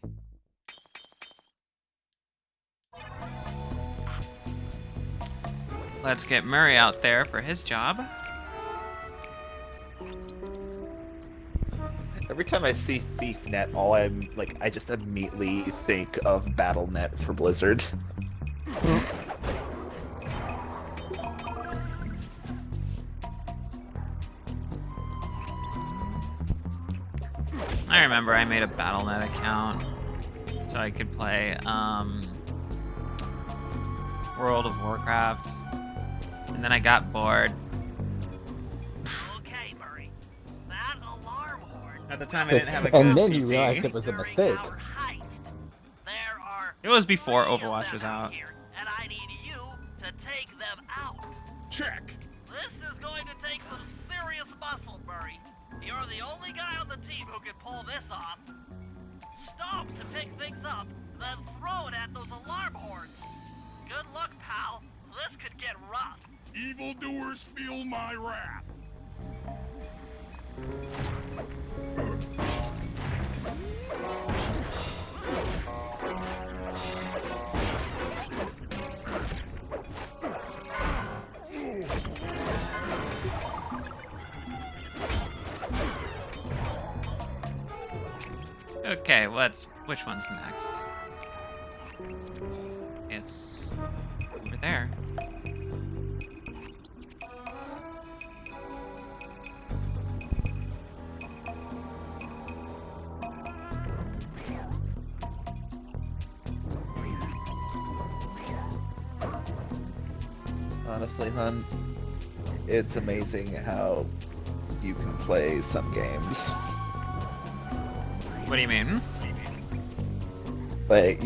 Let's get Murray out there for his job. Every time I see ThiefNet, I just immediately think of BattleNet for Blizzard. I remember I made a Battle.net account so I could play World of Warcraft, and then I got bored. Okay, Murray. That alarm horn. At the time, I didn't have a good And then PC. you realized it was a mistake. Our heist. There are It was before 3 of Overwatch them was out. here, and I need you to take them out. Check. This is going to take some serious muscle, Murray. You're the only guy on the team who can pull this off. Stop to pick things up, then throw it at those alarm horns. Good luck, pal. This could get rough. Evildoers feel my wrath. Okay, which one's next? It's over there. Honestly, hun, it's amazing how you can play some games. What do you mean? Like,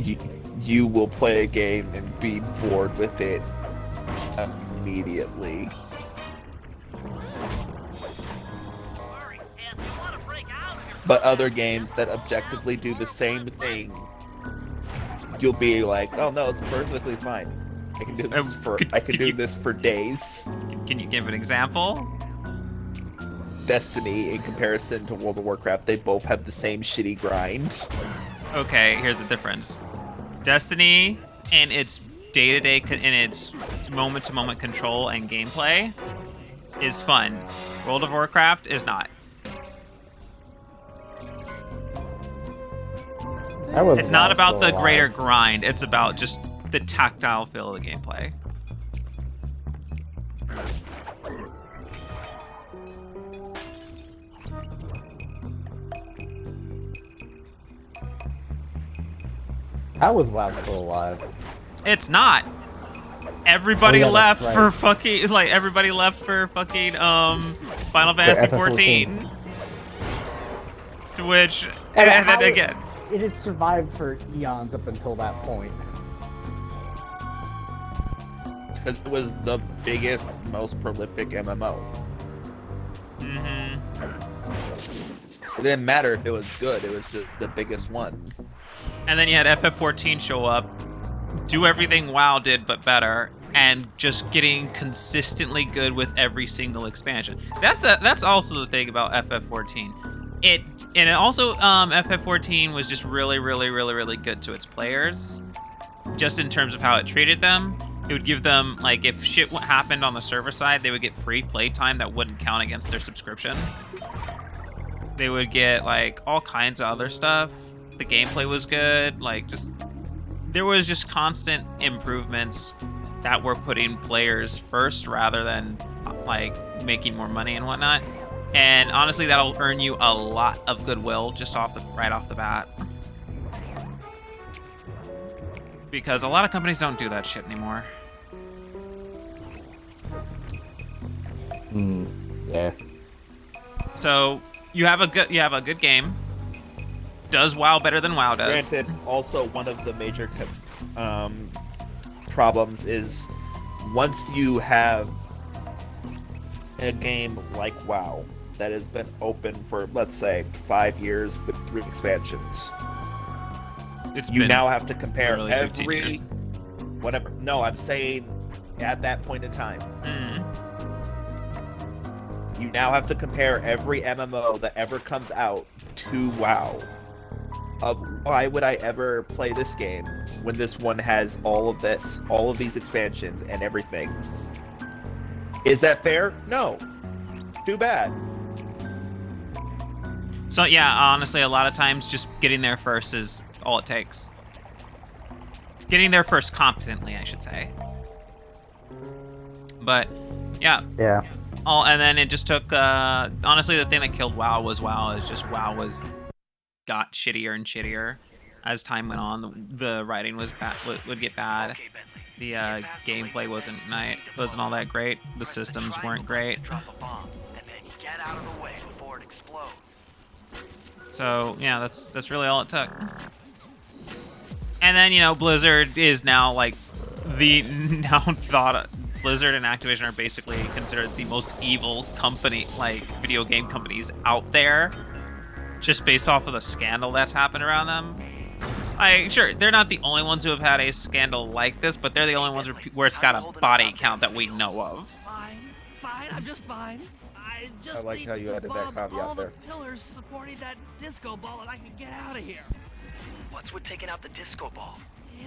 you will play a game and be bored with it immediately. Murray, if you want to break out of your But other games that objectively do the same thing, you'll be like, oh no, it's perfectly fine. I can do this this for days. Can you give an example? Destiny, in comparison to World of Warcraft, they both have the same shitty grind. Okay, here's the difference. Destiny, in its day-to-day, in its moment-to-moment control and gameplay, is fun. World of Warcraft is not. It's not about the greater grind. It's about just the tactile feel of the gameplay. How was WoW still alive? It's not. Everybody Oh, yeah, left that's for right. fucking everybody left for fucking Final Fantasy 14. Which and then again. It had survived for eons up until that point. Because it was the biggest, most prolific MMO. It didn't matter if it was good, it was just the biggest one. And then you had FF14 show up, do everything WoW did but better, and just getting consistently good with every single expansion. That's also the thing about FF14. It also FF14 was just really good to its players, just in terms of how it treated them. It would give them, like, if shit happened on the server side, they would get free playtime that wouldn't count against their subscription. They would get, like, all kinds of other stuff. The gameplay was good, like, there was just constant improvements that were putting players first rather than, like, making more money and whatnot. And honestly, that'll earn you a lot of goodwill just right off the bat. Because a lot of companies don't do that shit anymore. Yeah. So you have a good game. Does WoW better than WoW does? Granted, also one of the major problems is once you have a game like WoW that has been open for, let's say, 5 years with 3 expansions, you now have to compare literally 15 every years. whatever. No, I'm saying at that point in time. You now have to compare every MMO that ever comes out to WoW. Why would I ever play this game when this one has all of this, all of these expansions and everything? Is that fair? No. Too bad. So yeah, honestly, a lot of times just getting there first is all it takes. Getting there first competently, I should say. But yeah. Yeah. And then it just took honestly, the thing that killed WoW was WoW was got shittier and shittier as time went on. The writing was would get bad. The gameplay wasn't all that great. The systems weren't great. Drop a bomb, and then get out of the way before it explodes. So yeah, that's really all it took. And then, you know, Blizzard is now like Blizzard and Activision are basically considered the most evil company, like video game companies out there, just based off of the scandal that's happened around them. Sure, they're not the only ones who have had a scandal like this, but they're the only ones where it's got a body count that we know of. Fine, I'm just fine. I just like need how you to added that bomb caveat all there. the pillars supporting that disco ball and I can get out of here. What's with taking out the disco ball?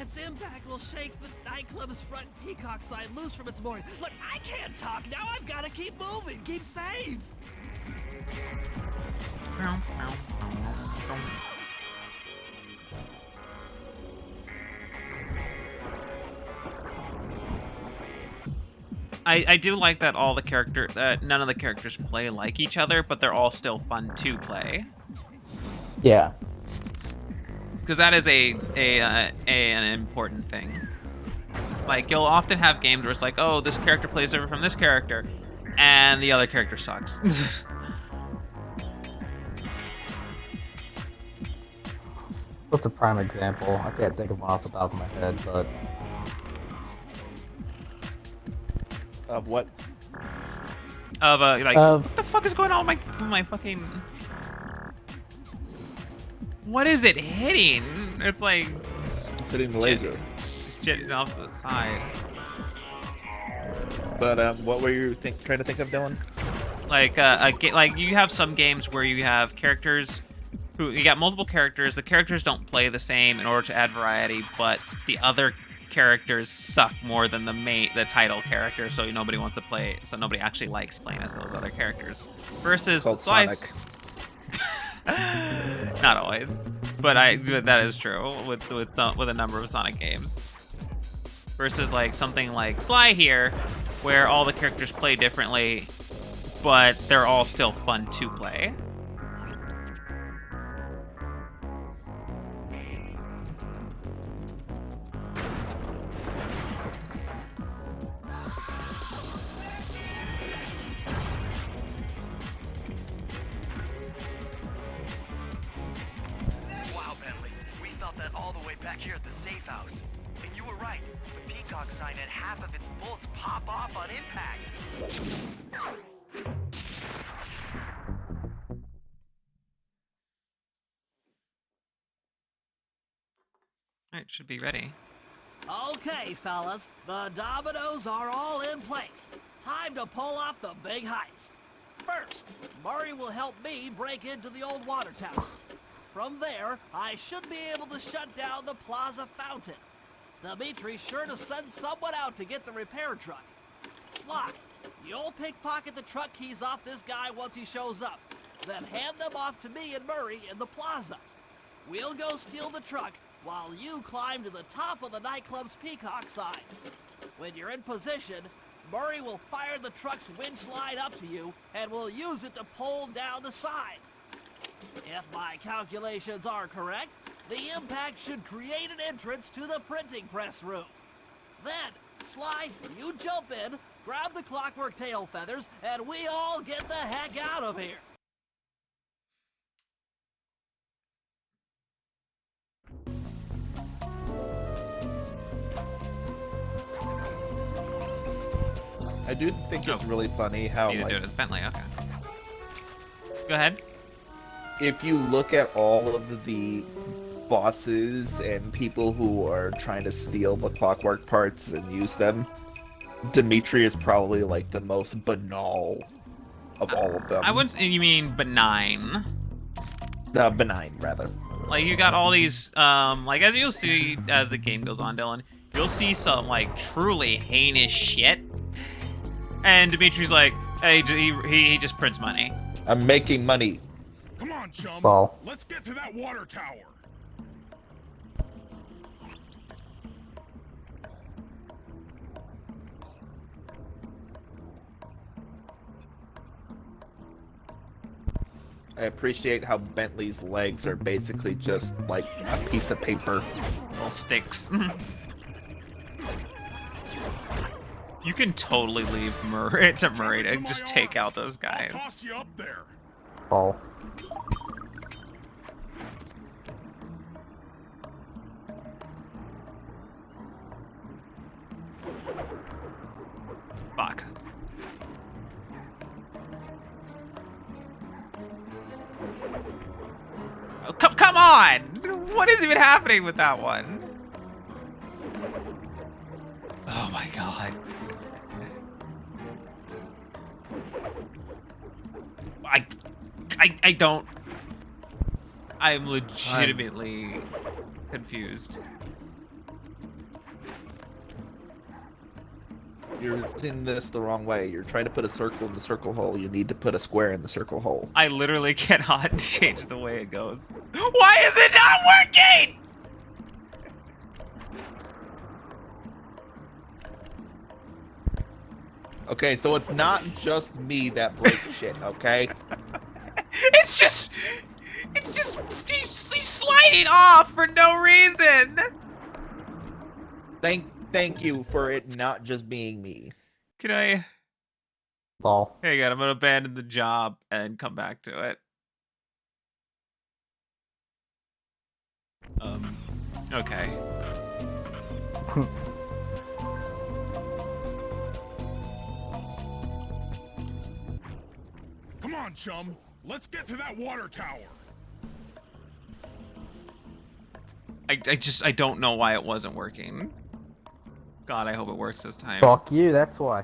Its impact will shake the nightclub's front peacock sign loose from its mooring. Look, I can't talk now. I've got to keep moving. Keep safe. I do like that none of the characters play like each other, but they're all still fun to play. Yeah. Because that is an important thing. Like, you'll often have games where it's like, oh, this character plays different from this character, and the other character sucks. What's a prime example? I can't think of one off the top of my head, but Of what? What the fuck is going on with my fucking... What is it hitting? It's like... It's hitting the laser. Jetting off to the side. But what were you trying to think of, Dylan? Like you have some games where you have characters who you got multiple characters. The characters don't play the same in order to add variety, but the other characters suck more than the title character, so nobody wants to play. So nobody actually likes playing as those other characters. Versus the Slice. Sonic. Not always, but that is true with a number of Sonic games. Versus like something like Sly here, where all the characters play differently, but they're all still fun to play. Wow, Bentley. We felt that all the way back here at the safe house. And you were right. The peacock sign had half of its bolts pop off on impact. Alright, should be ready. Okay, fellas, the dominoes are all in place. Time to pull off the big heist. First, Murray will help me break into the old water tower. From there, I should be able to shut down the plaza fountain. Dimitri's sure to send someone out to get the repair truck. Sly, you'll pickpocket the truck keys off this guy once he shows up. Then hand them off to me and Murray in the plaza. We'll go steal the truck while you climb to the top of the nightclub's peacock sign. When you're in position, Murray will fire the truck's winch line up to you and will use it to pull down the sign. If my calculations are correct, the impact should create an entrance to the printing press room. Then, Sly, you jump in, grab the clockwork tail feathers, and we all get the heck out of here. I do think it's really funny how, Need to do it as Bentley. Okay. Go ahead. if you look at all of the bosses and people who are trying to steal the clockwork parts and use them, Dimitri is probably like the most banal of all of them. I wouldn't say you mean benign. Benign, rather. Like, you got all these, like, as you'll see as the game goes on, Dylan, you'll see some, like, truly heinous shit. And Dimitri's like, hey, he just prints money. I'm making money. Come on, chum. Ball. Let's get to that water tower. I appreciate how Bentley's legs are basically just like a piece of paper. Little sticks. You can totally leave Murray to just take out those guys. I'll toss you up there. Ball. Fuck. Oh, come on! What is even happening with that one? Oh my god. I don't. I'm legitimately confused. You're seeing this the wrong way. You're trying to put a circle in the circle hole. You need to put a square in the circle hole. I literally cannot change the way it goes. Why is it not working? Okay, so it's not just me that breaks shit, okay? It's just he's sliding off for no reason. Thank you for it not just being me. Can I? Ball. Hang on, I'm gonna abandon the job and come back to it. Okay. Come on, chum. Let's get to that water tower. I don't know why it wasn't working. God, I hope it works this time. Fuck you, that's why.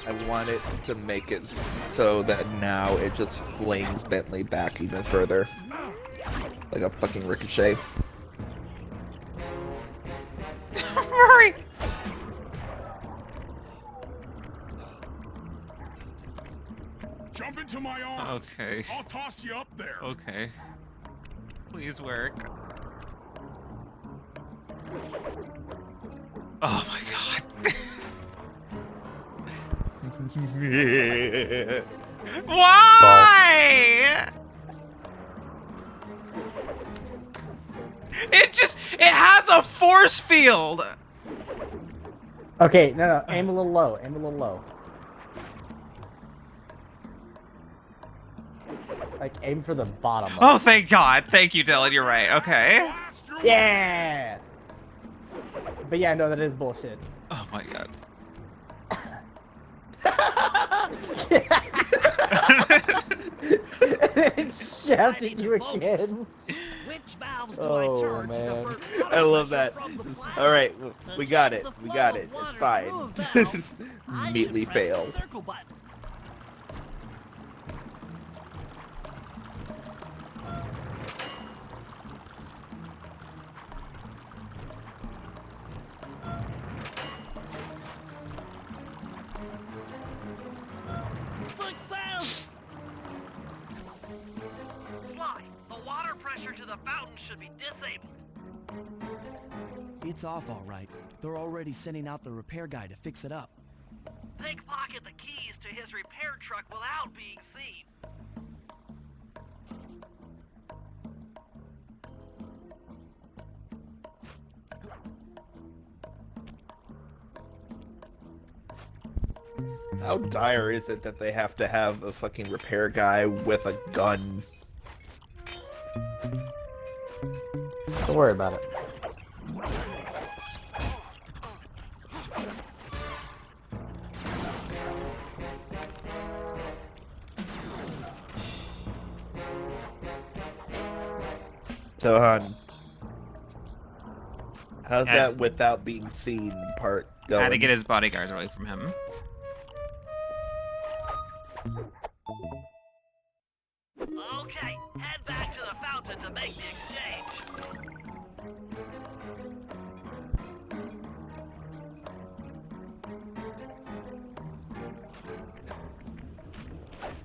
I want it to make it so that now it just flings Bentley back even further. Like a fucking ricochet. Murray! Jump into my arms. Okay. I'll toss you up there. Okay. Please work. Oh my god. Why? It has a force field. Okay, no, aim a little low, aim a little low. Like, aim for the bottom. Oh, thank God. Thank you, Dylan. You're right. Okay. Yeah! But yeah, no, that is bullshit. Oh my God. It's shouting you again. Which valves do Oh, I turn man. to divert water I love pressure that. from the flask? Alright, we got it. Until the We got flow it. of It's water fine. through a valve, I should Immediately press the fail. circle button. Success! Sly, the water pressure to the fountain should be disabled. It's off all right. They're already sending out the repair guy to fix it up. Pickpocket the keys to his repair truck without being seen. How dire is it that they have to have a fucking repair guy with a gun? Don't worry about it. So, how's Had- that without being seen part going? Had to get his bodyguards away from him. Okay, head back to the fountain to make the exchange.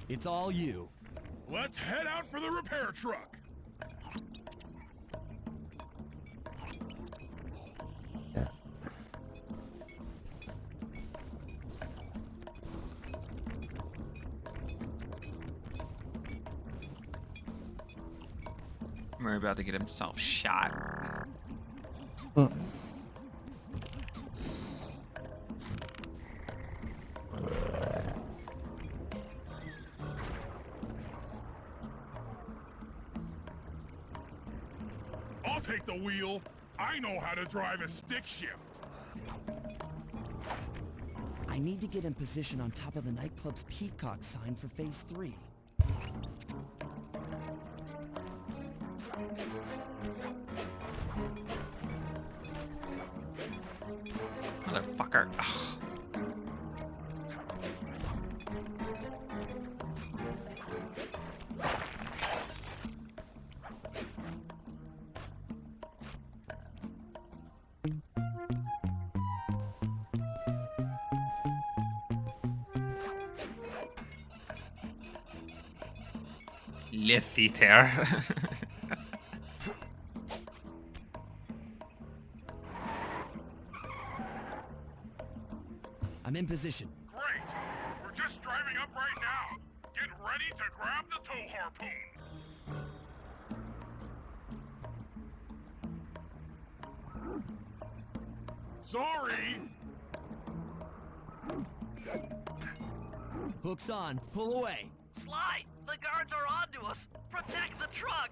It's all you. Let's head out for the repair truck. Murray about to get himself shot. I'll take the wheel. I know how to drive a stick shift. I need to get in position on top of the nightclub's peacock sign for phase 3. Motherfucker. Ugh. Le theater. I'm in position. Great. We're just driving up right now. Get ready to grab the tow harpoon. Sorry. Hook's on. Pull away. Sly, the guards are onto us. Protect the truck.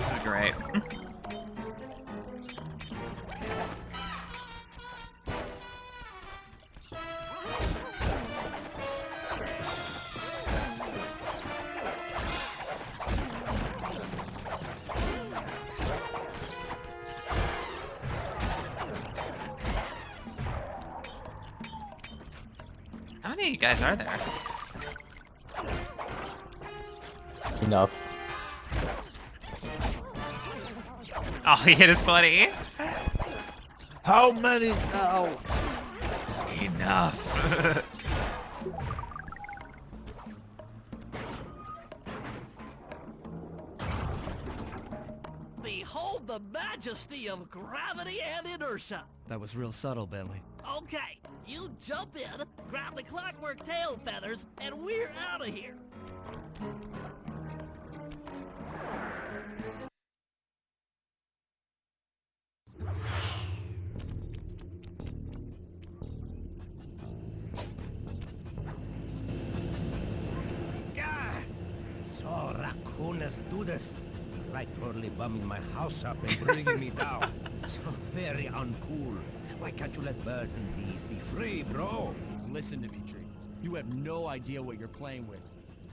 That's great. How many of you guys are there? Enough. Oh, he hit his buddy. How many now? Enough. Behold the majesty of gravity and inertia. That was real subtle, Bentley. Okay, you jump in, grab the clockwork tail feathers, and we're out of here. So raccooners do this. Like totally bumming my house up and bringing me down. So very uncool. Why can't you let birds and bees be free, bro? Listen, Dimitri. You have no idea what you're playing with.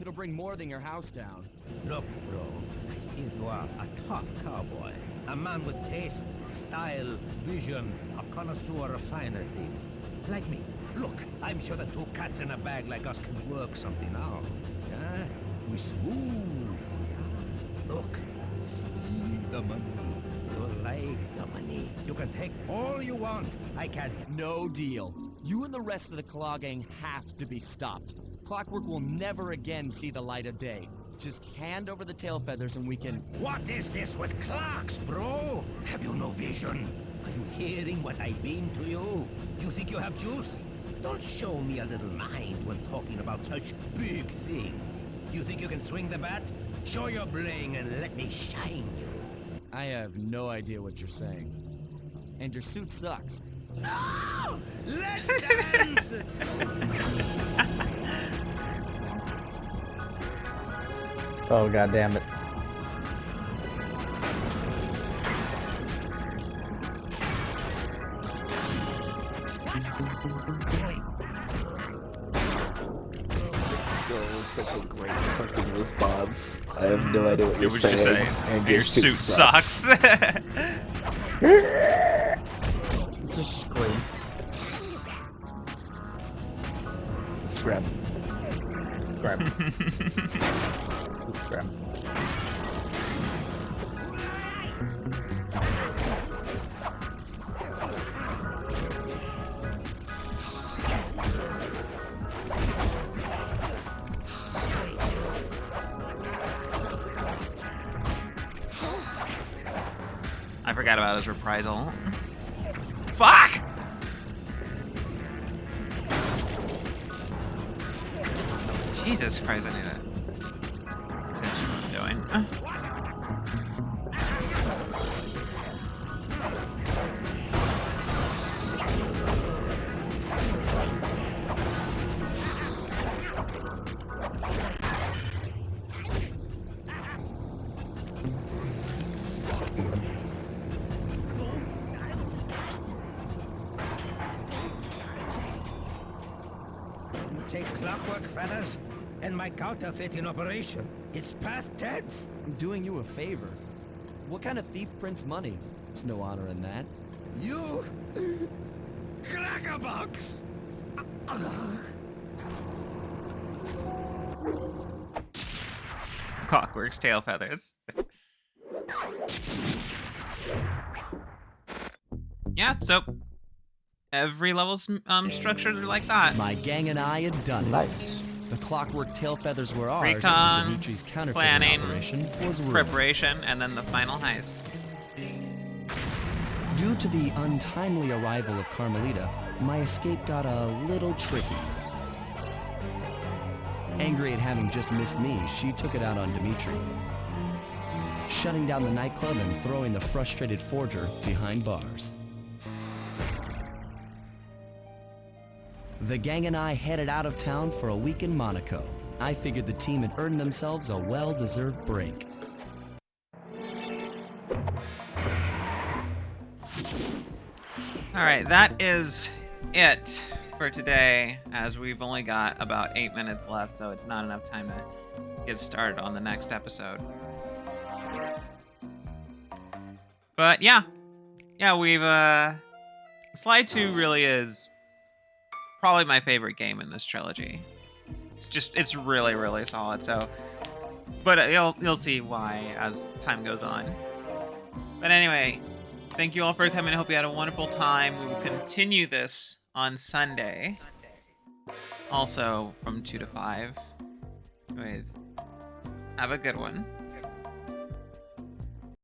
It'll bring more than your house down. Look, bro, I see you are a tough cowboy. A man with taste, style, vision, a connoisseur of finer things. Like me. Look, I'm sure the two cats in a bag like us can work something out. Yeah? We smooth. Yeah? Look, see the money. You like the money. You can take all you want. I can. No deal. You and the rest of the Claw Gang have to be stopped. Clockwork will never again see the light of day. Just hand over the tail feathers and we can... What is this with clocks, bro? Have you no vision? Are you hearing what I mean to you? You think you have juice? Don't show me a little mind when talking about such big things. You think you can swing the bat? Show your bling and let me shine you. I have no idea what you're saying. And your suit sucks. No! Let's dance! Oh, god damn it. Still such a great fucking response. I have no idea what you're What saying. you say? And Your suit sucks. It's a scream. Scrap. Scrap. Scrap. I forgot about his reprisal. Fuck! Jesus Christ, I knew that. That's what I'm doing. You take clockwork feathers and my counterfeit in operation. It's past tense. I'm doing you a favor. What kind of thief prints money? There's no honor in that. You... crackerbox! Clockwork's tail feathers. Yeah, so every level's structured like that. My gang and I had done it. Nice. The clockwork tail feathers were ours, Recon, and Dimitri's counterfeiting planning, operation was ruined. preparation, and then the final heist. Due to the untimely arrival of Carmelita, my escape got a little tricky. Angry at having just missed me, she took it out on Dimitri, shutting down the nightclub and throwing the frustrated forger behind bars. The gang and I headed out of town for a week in Monaco. I figured the team had earned themselves a well-deserved break. Alright, that is it for today, as we've only got about 8 minutes left, so it's not enough time to get started on the next episode. But yeah, we've Sly 2 really is probably my favorite game in this trilogy. It's really, really solid. So, but you'll see why as time goes on. But anyway, thank you all for coming. I hope you had a wonderful time. We will continue this on Sunday, also from 2 to 5. Anyways, have a good one.